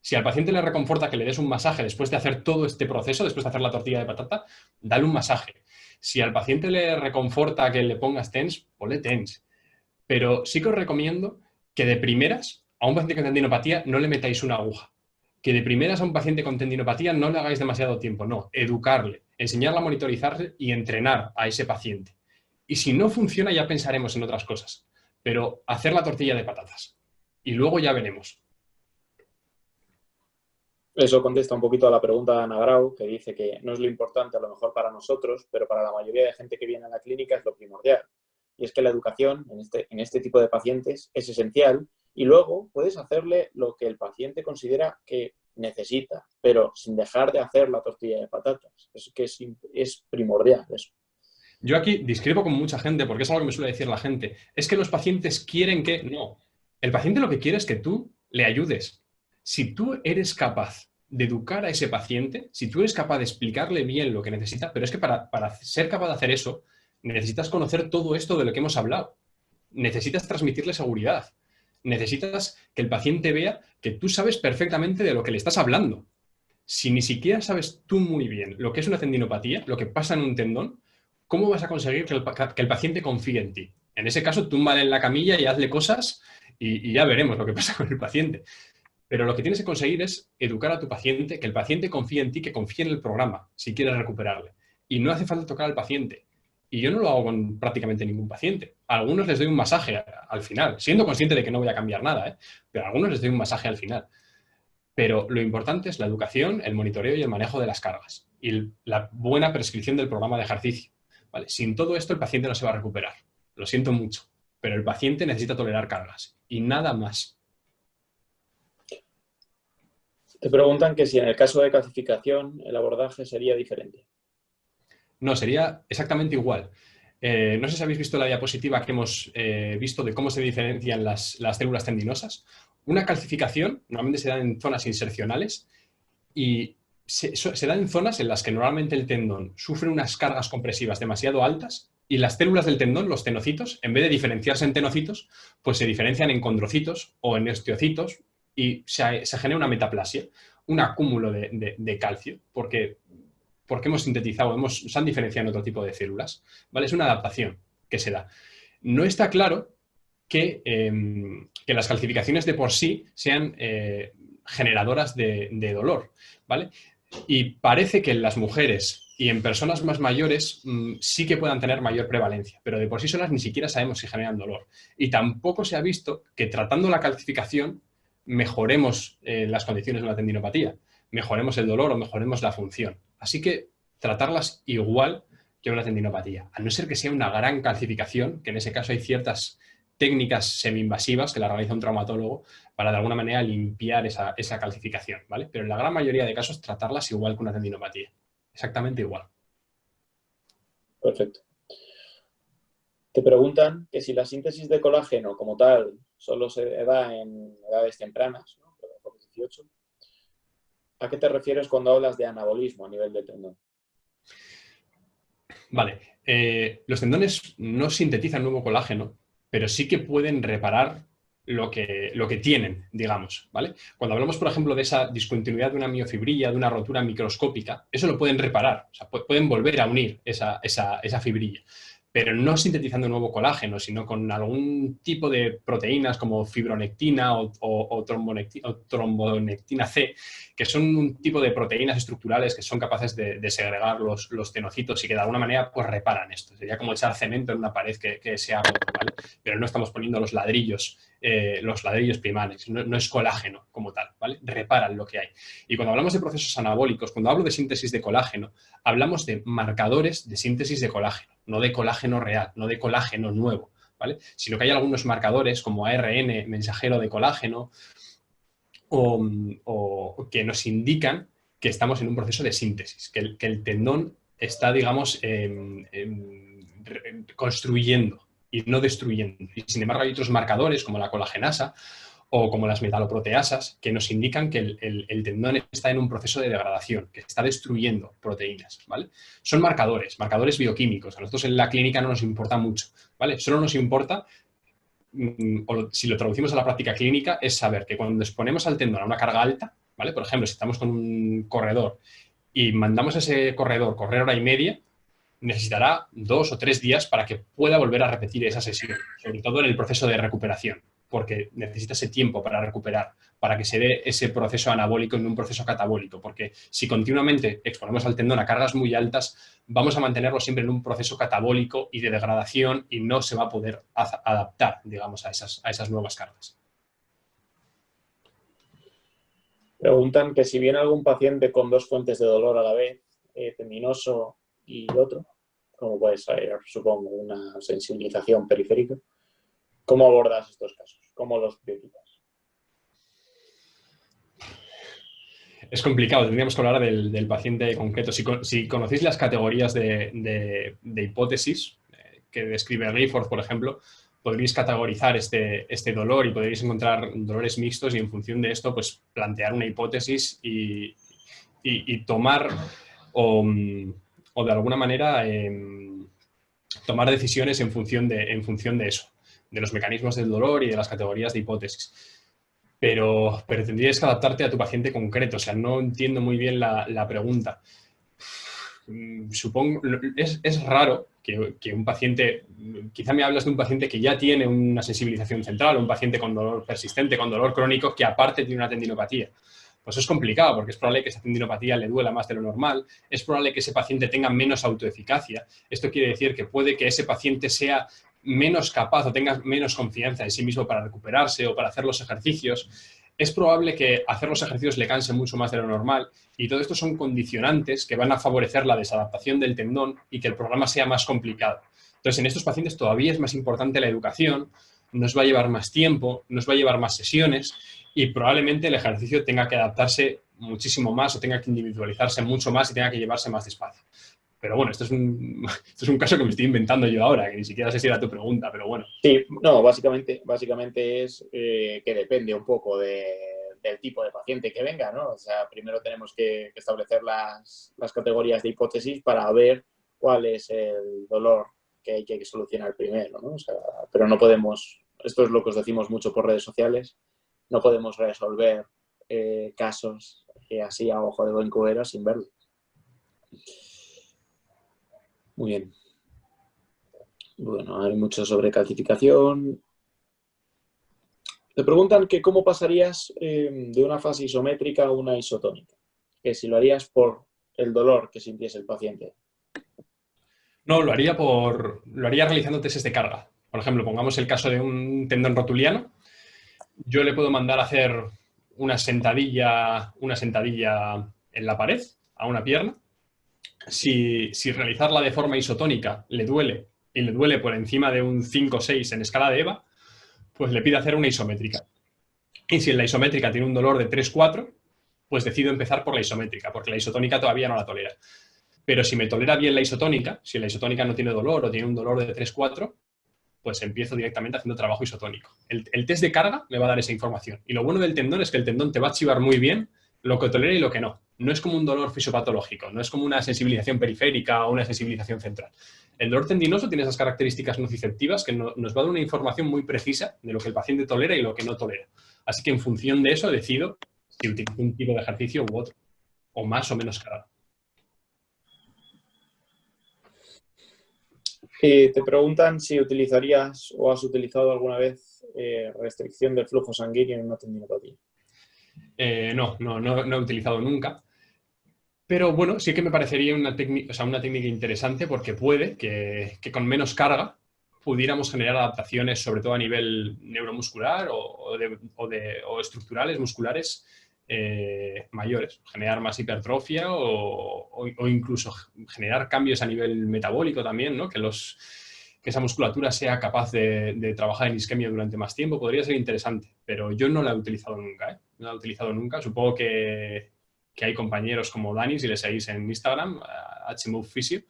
Si al paciente le reconforta que le des un masaje después de hacer todo este proceso, después de hacer la tortilla de patata, dale un masaje. Si al paciente le reconforta que le pongas TENS, ponle TENS. Pero sí que os recomiendo que de primeras a un paciente con tendinopatía no le metáis una aguja. Que de primeras a un paciente con tendinopatía no le hagáis demasiado tiempo. No, educarle, enseñarle a monitorizarse y entrenar a ese paciente. Y si no funciona ya pensaremos en otras cosas. Pero hacer la tortilla de patatas. Y luego ya veremos. Eso contesta un poquito a la pregunta de Ana Grau, que dice que no es lo importante a lo mejor para nosotros, pero para la mayoría de gente que viene a la clínica es lo primordial. Y es que la educación en este tipo de pacientes es esencial y luego puedes hacerle lo que el paciente considera que necesita, pero sin dejar de hacer la tortilla de patatas. Es que es primordial eso. Yo aquí discrepo con mucha gente porque es algo que me suele decir la gente. Es que los pacientes quieren que... No. El paciente lo que quiere es que tú le ayudes. Si tú eres capaz de educar a ese paciente, si tú eres capaz de explicarle bien lo que necesita, pero es que para ser capaz de hacer eso, necesitas conocer todo esto de lo que hemos hablado. Necesitas transmitirle seguridad. Necesitas que el paciente vea que tú sabes perfectamente de lo que le estás hablando. Si ni siquiera sabes tú muy bien lo que es una tendinopatía, lo que pasa en un tendón, ¿cómo vas a conseguir que el paciente confíe en ti? En ese caso, túmbale en la camilla y hazle cosas y ya veremos lo que pasa con el paciente. Pero lo que tienes que conseguir es educar a tu paciente, que el paciente confíe en ti, que confíe en el programa, si quieres recuperarle. Y no hace falta tocar al paciente. Y yo no lo hago con prácticamente ningún paciente. A algunos les doy un masaje al final, siendo consciente de que no voy a cambiar nada, ¿eh? Pero a algunos les doy un masaje al final. Pero lo importante es la educación, el monitoreo y el manejo de las cargas. Y la buena prescripción del programa de ejercicio. ¿Vale? Sin todo esto, el paciente no se va a recuperar. Lo siento mucho. Pero el paciente necesita tolerar cargas. Y nada más. Te preguntan que si en el caso de calcificación el abordaje sería diferente. No, sería exactamente igual. No sé si habéis visto la diapositiva que hemos visto de cómo se diferencian las células tendinosas. Una calcificación normalmente se da en zonas insercionales y se da en zonas en las que normalmente el tendón sufre unas cargas compresivas demasiado altas y las células del tendón, los tenocitos, en vez de diferenciarse en tenocitos, pues se diferencian en condrocitos o en osteocitos y se genera una metaplasia, un acúmulo de calcio, porque hemos sintetizado, se han diferenciado en otro tipo de células, ¿vale? Es una adaptación que se da. No está claro que las calcificaciones de por sí sean generadoras de dolor, ¿vale? Y parece que en las mujeres y en personas más mayores sí que puedan tener mayor prevalencia, pero de por sí solas ni siquiera sabemos si generan dolor. Y tampoco se ha visto que tratando la calcificación mejoremos las condiciones de una tendinopatía, mejoremos el dolor o mejoremos la función. Así que tratarlas igual que una tendinopatía, a no ser que sea una gran calcificación, que en ese caso hay ciertas técnicas semi-invasivas que la realiza un traumatólogo para de alguna manera limpiar esa calcificación, ¿vale? Pero en la gran mayoría de casos tratarlas igual que una tendinopatía, exactamente igual. Perfecto. Te preguntan que si la síntesis de colágeno como tal solo se da en edades tempranas, ¿no? Por 18, ¿a qué te refieres cuando hablas de anabolismo a nivel de tendón? Vale, los tendones no sintetizan nuevo colágeno, pero sí que pueden reparar lo que tienen, digamos, ¿vale? Cuando hablamos, por ejemplo, de esa discontinuidad de una miofibrilla, de una rotura microscópica, eso lo pueden reparar, o sea, pueden volver a unir esa fibrilla, pero no sintetizando nuevo colágeno, sino con algún tipo de proteínas como fibronectina o trombonectina C, que son un tipo de proteínas estructurales que son capaces de segregar los tenocitos y que de alguna manera pues reparan esto. Sería como echar cemento en una pared que se ha roto, ¿vale? Pero no estamos poniendo los ladrillos primarios, no es colágeno como tal, ¿vale? Reparan lo que hay. Y cuando hablamos de procesos anabólicos, cuando hablo de síntesis de colágeno, hablamos de marcadores de síntesis de colágeno, no de colágeno real, no de colágeno nuevo, ¿vale? Sino que hay algunos marcadores como ARN, mensajero de colágeno, o que nos indican que estamos en un proceso de síntesis, que el tendón está, digamos, construyendo y no destruyendo. Y sin embargo, hay otros marcadores como la colagenasa o como las metaloproteasas que nos indican que el tendón está en un proceso de degradación, que está destruyendo proteínas, ¿vale? Son marcadores bioquímicos. A nosotros en la clínica no nos importa mucho, ¿vale? Solo nos importa, o si lo traducimos a la práctica clínica, es saber que cuando exponemos al tendón a una carga alta, ¿vale? Por ejemplo, si estamos con un corredor y mandamos a ese corredor correr hora y media, necesitará 2 o 3 días para que pueda volver a repetir esa sesión, sobre todo en el proceso de recuperación, porque necesita ese tiempo para recuperar, para que se dé ese proceso anabólico en un proceso catabólico, porque si continuamente exponemos al tendón a cargas muy altas, vamos a mantenerlo siempre en un proceso catabólico y de degradación y no se va a poder adaptar, digamos, a esas nuevas cargas. Preguntan que si viene algún paciente con 2 fuentes de dolor a la vez, tendinoso y otro, como puede ser, supongo, una sensibilización periférica, ¿cómo abordas estos casos? ¿Cómo los priorizas? Es complicado, tendríamos que hablar del paciente concreto. Si conocéis las categorías de hipótesis que describe Rayford, por ejemplo, podréis categorizar este dolor y podréis encontrar dolores mixtos y en función de esto, pues plantear una hipótesis y tomar o de alguna manera tomar decisiones en función de eso, de los mecanismos del dolor y de las categorías de hipótesis. Pero tendrías que adaptarte a tu paciente concreto. O sea, no entiendo muy bien la pregunta. Supongo, es raro que un paciente, quizá me hablas de un paciente que ya tiene una sensibilización central, un paciente con dolor persistente, con dolor crónico, que aparte tiene una tendinopatía. Pues es complicado porque es probable que esa tendinopatía le duela más de lo normal, es probable que ese paciente tenga menos autoeficacia. Esto quiere decir que puede que ese paciente sea menos capaz o tenga menos confianza en sí mismo para recuperarse o para hacer los ejercicios. Es probable que hacer los ejercicios le canse mucho más de lo normal y todo esto son condicionantes que van a favorecer la desadaptación del tendón y que el programa sea más complicado. Entonces, en estos pacientes todavía es más importante la educación, nos va a llevar más tiempo, nos va a llevar más sesiones y probablemente el ejercicio tenga que adaptarse muchísimo más o tenga que individualizarse mucho más y tenga que llevarse más despacio. Pero bueno, esto es un caso que me estoy inventando yo ahora, que ni siquiera sé si era tu pregunta, pero bueno. Sí, no, básicamente es que depende un poco del tipo de paciente que venga, ¿no? O sea, primero tenemos que establecer las categorías de hipótesis para ver cuál es el dolor que hay que solucionar primero, ¿no? O sea, pero no podemos, esto es lo que os decimos mucho por redes sociales, no podemos resolver casos así a ojo de buen cubero sin verlo. Muy bien. Bueno, hay mucho sobre calcificación. Te preguntan que cómo pasarías de una fase isométrica a una isotónica. Que si lo harías por el dolor que sintiese el paciente. No, lo haría realizando testes de carga. Por ejemplo, pongamos el caso de un tendón rotuliano. Yo le puedo mandar a hacer una sentadilla en la pared a una pierna. Si realizarla de forma isotónica le duele y le duele por encima de un 5 o 6 en escala de EVA, pues le pido hacer una isométrica. Y si en la isométrica tiene un dolor de 3-4, pues decido empezar por la isométrica, porque la isotónica todavía no la tolera. Pero si me tolera bien la isotónica, si la isotónica no tiene dolor o tiene un dolor de 3-4, pues empiezo directamente haciendo trabajo isotónico. El test de carga me va a dar esa información. Y lo bueno del tendón es que el tendón te va a archivar muy bien lo que tolera y lo que no. No es como un dolor fisiopatológico, no es como una sensibilización periférica o una sensibilización central. El dolor tendinoso tiene esas características nociceptivas que nos va a dar una información muy precisa de lo que el paciente tolera y lo que no tolera. Así que en función de eso decido si utilizo un tipo de ejercicio u otro, o más o menos carga. Te preguntan si utilizarías o has utilizado alguna vez restricción del flujo sanguíneo en una tendinopatía. No he utilizado nunca. Pero bueno, sí que me parecería una técnica interesante porque puede que con menos carga pudiéramos generar adaptaciones, sobre todo a nivel neuromuscular o estructurales, musculares mayores. Generar más hipertrofia o incluso generar cambios a nivel metabólico también, ¿no? Que esa musculatura sea capaz de trabajar en isquemia durante más tiempo. Podría ser interesante, pero yo no la he utilizado nunca, ¿eh? No la he utilizado nunca. Supongo que hay compañeros como Dani, si le seguís en Instagram, HMovePhysio,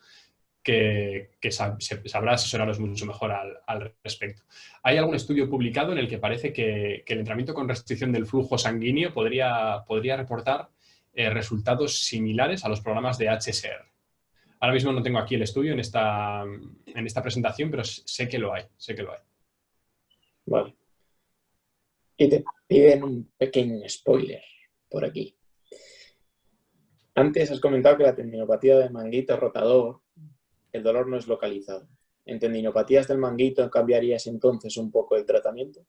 que sabrá asesoraros mucho mejor al respecto. Hay algún estudio publicado en el que parece que el entrenamiento con restricción del flujo sanguíneo podría reportar resultados similares a los programas de HSR. Ahora mismo no tengo aquí el estudio en esta presentación, pero sé que lo hay, Vale. Y te piden un pequeño spoiler por aquí. Antes has comentado que la tendinopatía del manguito rotador, el dolor no es localizado. ¿En tendinopatías del manguito cambiarías entonces un poco el tratamiento?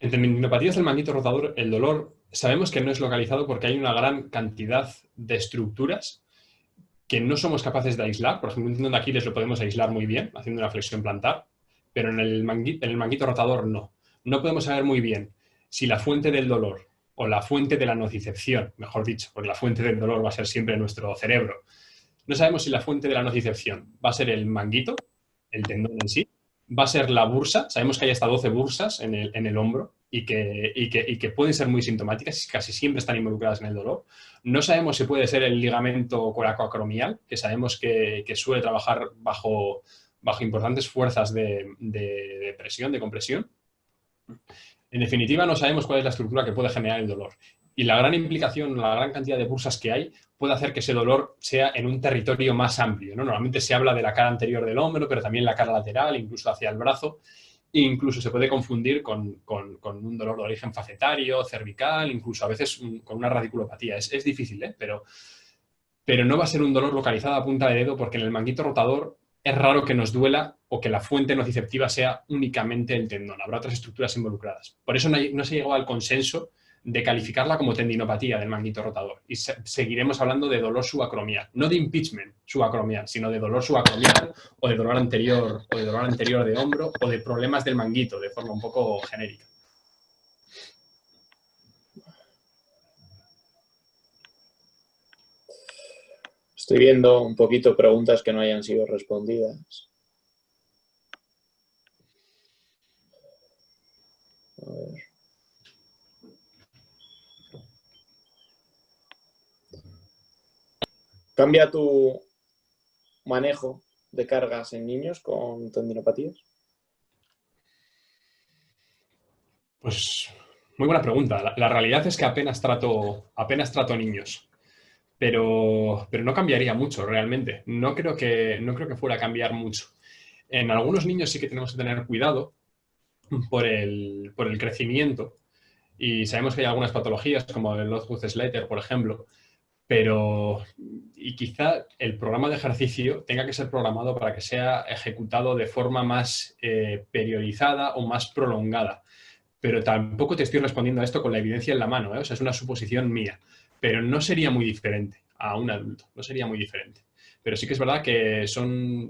En tendinopatías del manguito rotador, el dolor sabemos que no es localizado porque hay una gran cantidad de estructuras que no somos capaces de aislar. Por ejemplo, un tendón de Aquiles lo podemos aislar muy bien haciendo una flexión plantar, pero en el manguito rotador no. No podemos saber muy bien si la fuente del dolor o la fuente de la nocicepción, mejor dicho, porque la fuente del dolor va a ser siempre nuestro cerebro. No sabemos si la fuente de la nocicepción va a ser el manguito, el tendón en sí, va a ser la bursa. Sabemos que hay hasta 12 bursas en el hombro y que pueden ser muy sintomáticas y casi siempre están involucradas en el dolor. No sabemos si puede ser el ligamento coracoacromial, que sabemos que suele trabajar bajo importantes fuerzas de presión, de compresión. En definitiva, no sabemos cuál es la estructura que puede generar el dolor. Y la gran implicación, la gran cantidad de bursas que hay, puede hacer que ese dolor sea en un territorio más amplio, ¿no? Normalmente se habla de la cara anterior del hombro, pero también la cara lateral, incluso hacia el brazo. E incluso se puede confundir con un dolor de origen facetario, cervical, incluso a veces con una radiculopatía. Es difícil, ¿eh? Pero no va a ser un dolor localizado a punta de dedo, porque en el manguito rotador es raro que nos duela o que la fuente nociceptiva sea únicamente el tendón. Habrá otras estructuras involucradas. Por eso no se llegó al consenso de calificarla como tendinopatía del manguito rotador. Y seguiremos hablando de dolor subacromial. No de impeachment subacromial, sino de dolor subacromial o de dolor anterior de hombro o de problemas del manguito de forma un poco genérica. Estoy viendo un poquito preguntas que no hayan sido respondidas. A ver. ¿Cambia tu manejo de cargas en niños con tendinopatías? Pues muy buena pregunta. La realidad es que apenas trato niños. Pero no cambiaría mucho realmente. No creo que fuera a cambiar mucho. En algunos niños sí que tenemos que tener cuidado por el crecimiento, y sabemos que hay algunas patologías como el Lothwood-Slater, por ejemplo, y quizá el programa de ejercicio tenga que ser programado para que sea ejecutado de forma más periodizada o más prolongada. Pero tampoco te estoy respondiendo a esto con la evidencia en la mano, ¿eh? O sea, es una suposición mía. Pero no sería muy diferente a un adulto, no sería muy diferente. Pero sí que es verdad que son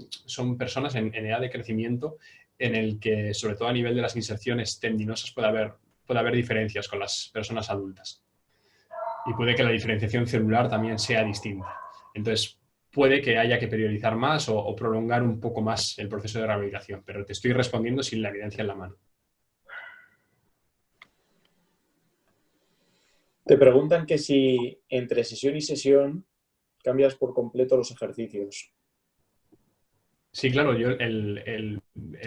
personas en edad de crecimiento en el que, sobre todo a nivel de las inserciones tendinosas, puede haber diferencias con las personas adultas. Y puede que la diferenciación celular también sea distinta. Entonces, puede que haya que periodizar más o prolongar un poco más el proceso de rehabilitación. Pero te estoy respondiendo sin la evidencia en la mano. Te preguntan que si entre sesión y sesión cambias por completo los ejercicios. Sí, claro, yo el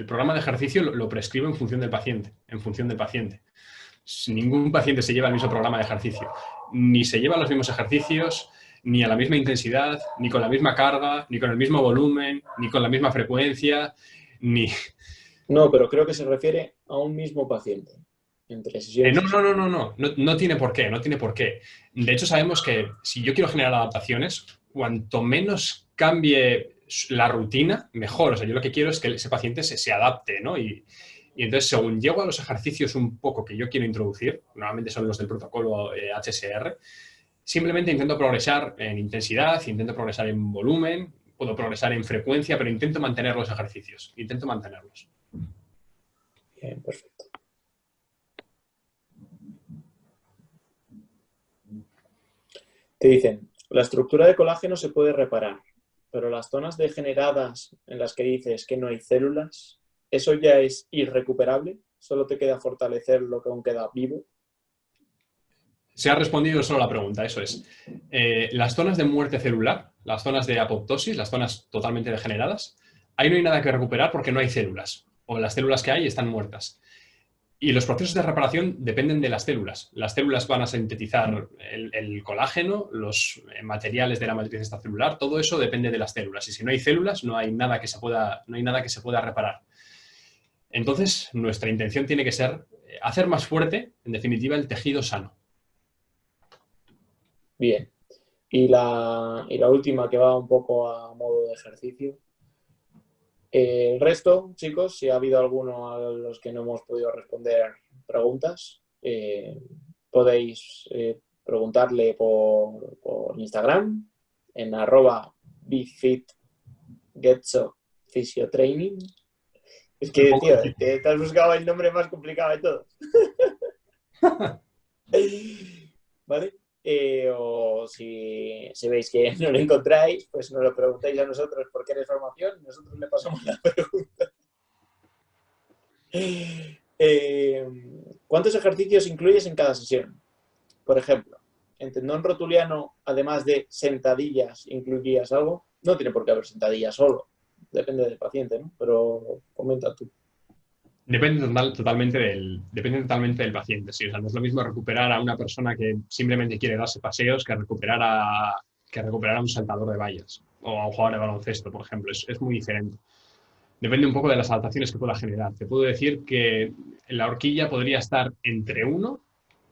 programa de ejercicio lo prescribo en función del paciente, Ningún paciente se lleva el mismo programa de ejercicio. Ni se llevan los mismos ejercicios, ni a la misma intensidad, ni con la misma carga, ni con el mismo volumen, ni con la misma frecuencia, ni... No, pero creo que se refiere a un mismo paciente. Entre sesiones. No tiene por qué, no tiene por qué. De hecho, sabemos que si yo quiero generar adaptaciones, cuanto menos cambie la rutina, mejor. O sea, yo lo que quiero es que ese paciente se adapte, ¿no? Y entonces, según llego a los ejercicios un poco que yo quiero introducir, normalmente son los del protocolo HSR, simplemente intento progresar en intensidad, intento progresar en volumen, puedo progresar en frecuencia, pero intento mantener los ejercicios, intento mantenerlos. Bien, perfecto. Te dicen, la estructura de colágeno se puede reparar, pero las zonas degeneradas en las que dices que no hay células, ¿eso ya es irrecuperable? ¿Solo te queda fortalecer lo que aún queda vivo? Se ha respondido solo la pregunta, eso es. Las zonas de muerte celular, las zonas de apoptosis, las zonas totalmente degeneradas, ahí no hay nada que recuperar porque no hay células, o las células que hay están muertas. Y los procesos de reparación dependen de las células. Las células van a sintetizar el colágeno, los materiales de la matriz extracelular, todo eso depende de las células. Y si no hay células, no hay nada que se pueda reparar. Entonces, nuestra intención tiene que ser hacer más fuerte, en definitiva, el tejido sano. Bien. Y la última, que va un poco a modo de ejercicio. El resto, chicos, si ha habido alguno a los que no hemos podido responder preguntas, podéis preguntarle por Instagram, en @befitgetsoPhysiotraining. Es que, tío, te has buscado el nombre más complicado de todos. ¿Vale? O si veis que no lo encontráis, pues nos lo preguntáis a nosotros por qué eres formación y nosotros le pasamos la pregunta. ¿Cuántos ejercicios incluyes en cada sesión? Por ejemplo, en tendón rotuliano, además de sentadillas, ¿incluirías algo? No tiene por qué haber sentadillas solo. Depende del paciente, ¿no? Pero comenta tú. Depende totalmente del paciente. Sí, o sea, no es lo mismo recuperar a una persona que simplemente quiere darse paseos que recuperar a un saltador de vallas o a un jugador de baloncesto, por ejemplo. Es muy diferente. Depende un poco de las adaptaciones que pueda generar. Te puedo decir que la horquilla podría estar entre 1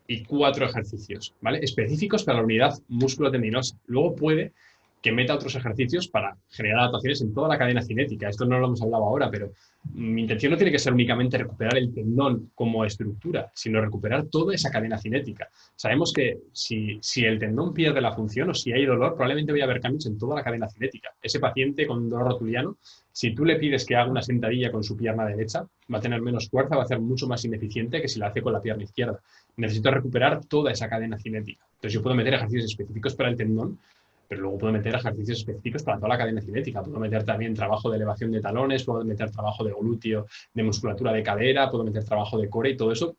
y 4 ejercicios, ¿vale? Específicos para la unidad músculo-tendinosa. Luego puede que meta otros ejercicios para generar adaptaciones en toda la cadena cinética. Esto no lo hemos hablado ahora, pero mi intención no tiene que ser únicamente recuperar el tendón como estructura, sino recuperar toda esa cadena cinética. Sabemos que si el tendón pierde la función o si hay dolor, probablemente vaya a haber cambios en toda la cadena cinética. Ese paciente con dolor rotuliano, si tú le pides que haga una sentadilla con su pierna derecha, va a tener menos fuerza, va a ser mucho más ineficiente que si la hace con la pierna izquierda. Necesito recuperar toda esa cadena cinética. Entonces yo puedo meter ejercicios específicos para el tendón, pero luego puedo meter ejercicios específicos para toda la cadena cinética. Puedo meter también trabajo de elevación de talones, puedo meter trabajo de glúteo, de musculatura de cadera, puedo meter trabajo de core y todo eso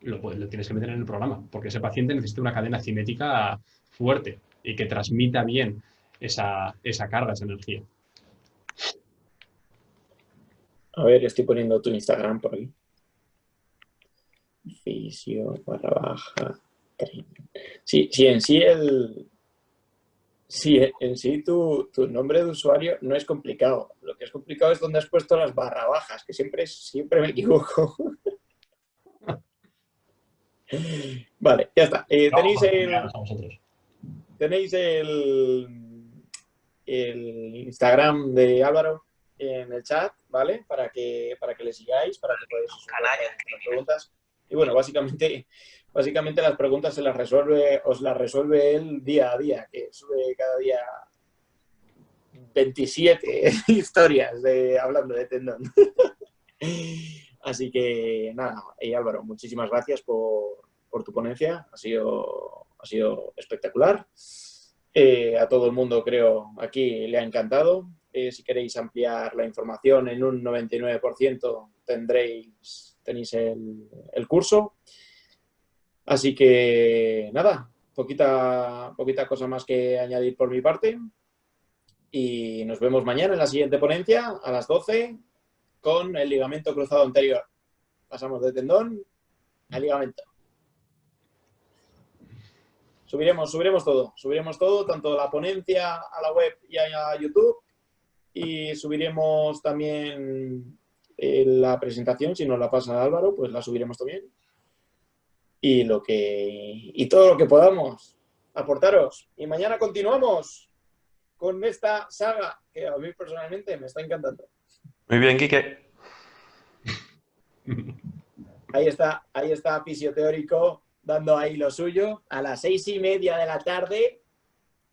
lo tienes que meter en el programa, porque ese paciente necesita una cadena cinética fuerte y que transmita bien esa carga, esa energía. A ver, estoy poniendo tu Instagram por aquí. Fisio_. Sí, en sí tu nombre de usuario no es complicado. Lo que es complicado es donde has puesto las barra bajas, que siempre me equivoco. Vale, ya está. Tenéis el Instagram de Álvaro en el chat, ¿vale? Para que le sigáis, para que podáis hacer las preguntas. Y bueno, básicamente las preguntas os las resuelve él día a día, que sube cada día 27 historias hablando de tendón. Así que nada, Álvaro, muchísimas gracias por tu ponencia, ha sido espectacular. A todo el mundo, creo, aquí le ha encantado. Si queréis ampliar la información en un 99%, tenéis el curso. Así que nada, poquita cosa más que añadir por mi parte. Y nos vemos mañana en la siguiente ponencia a las 12 con el ligamento cruzado anterior. Pasamos de tendón a ligamento. Subiremos todo, tanto la ponencia a la web y a YouTube, y subiremos también la presentación, si nos la pasa Álvaro, pues la subiremos también. Y todo lo que podamos aportaros. Y mañana continuamos con esta saga que a mí personalmente me está encantando. Muy bien, Quique. Ahí está Fisioteórico dando ahí lo suyo. A las 6:30 de la tarde,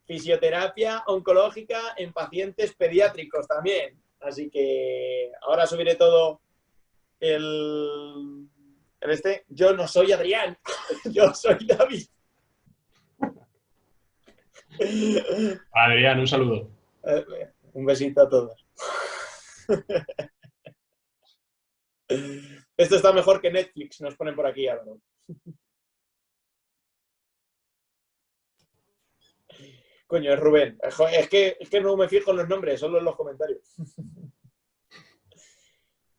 fisioterapia oncológica en pacientes pediátricos también. Así que ahora subiré todo Yo no soy Adrián, yo soy David. Adrián, un saludo. Un besito a todos. Esto está mejor que Netflix, nos ponen por aquí algo. Coño, es Rubén. Es que no me fijo en los nombres, solo en los comentarios.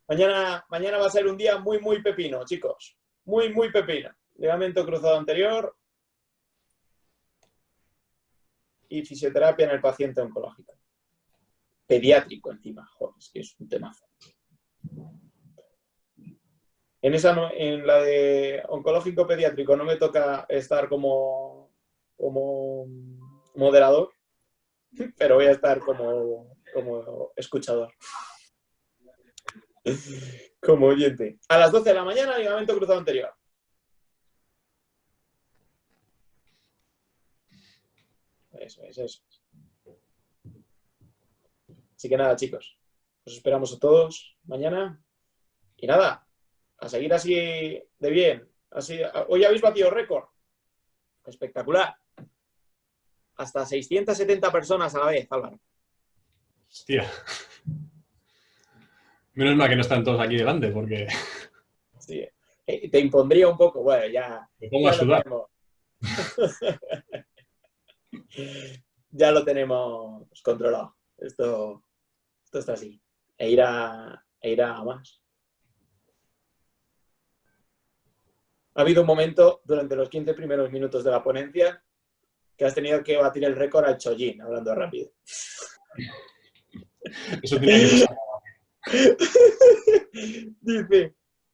Mañana va a ser un día muy, muy pepino, chicos. Muy, muy pepino. Ligamento cruzado anterior y fisioterapia en el paciente oncológico. Pediátrico encima, joder, es que es un temazo. En la de oncológico pediátrico no me toca estar como moderador, pero voy a estar como escuchador. Como oyente. A las 12 de la mañana, ligamento cruzado anterior. Eso es. Así que nada, chicos. Os esperamos a todos mañana. Y nada, a seguir así de bien. Hoy habéis batido récord. Espectacular. Hasta 670 personas a la vez, Álvaro. Hostia. Menos mal que no están todos aquí delante, porque Sí. Te impondría un poco, bueno, ya, me pongo a ya lo sudar. tenemos. Ya lo tenemos controlado. Esto está así. E irá a más. Ha habido un momento durante los 15 primeros minutos de la ponencia que has tenido que batir el récord al Chollín, hablando rápido. Eso tenía que pasar.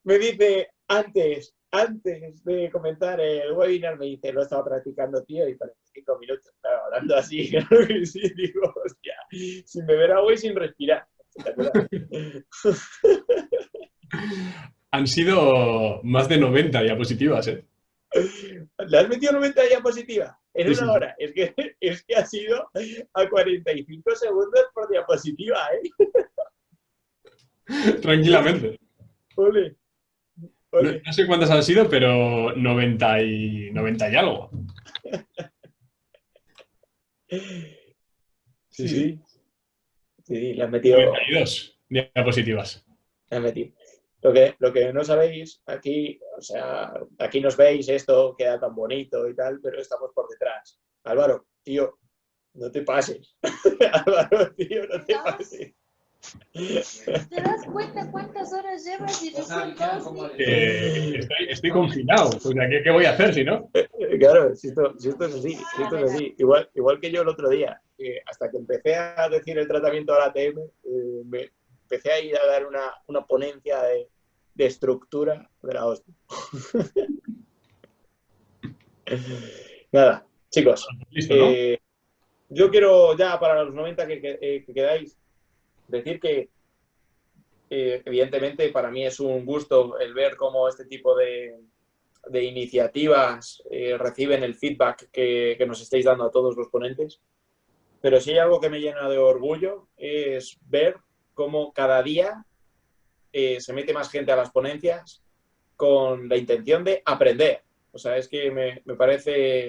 Me dice, antes de comenzar el webinar, me dice, lo estaba practicando, tío, y 45 minutos, claro, hablando así, claro que sí, digo, hostia, sin beber agua y sin respirar. Espectacular. Han sido más de 90 diapositivas, ¿eh? ¿Le has metido 90 diapositivas en Sí, una sí. hora? Es que ha sido a 45 segundos por diapositiva, ¿eh? Tranquilamente. Ole, No, ole. no sé cuántas han sido, pero 90 y algo. Sí, sí. Sí, le has metido. 92 diapositivas. Le has metido. Lo que no sabéis, aquí, o sea, aquí nos veis, esto queda tan bonito y tal, pero estamos por detrás. Álvaro, tío, no te pases. Álvaro, tío, no te pases. ¿Te das cuenta cuántas horas llevas y recién dos? Estoy confinado. O sea, ¿qué voy a hacer si no? Claro, si esto es así, si esto es así. Igual que yo el otro día, hasta que empecé a decir el tratamiento de la ATM, me empecé a ir a dar una ponencia de estructura de la hostia. Nada, chicos, Listo, ¿no? yo quiero ya para los 90 que quedáis decir que evidentemente para mí es un gusto el ver cómo este tipo de iniciativas reciben el feedback que nos estáis dando a todos los ponentes. Pero si hay algo que me llena de orgullo es ver cómo cada día se mete más gente a las ponencias con la intención de aprender. O sea, es que me parece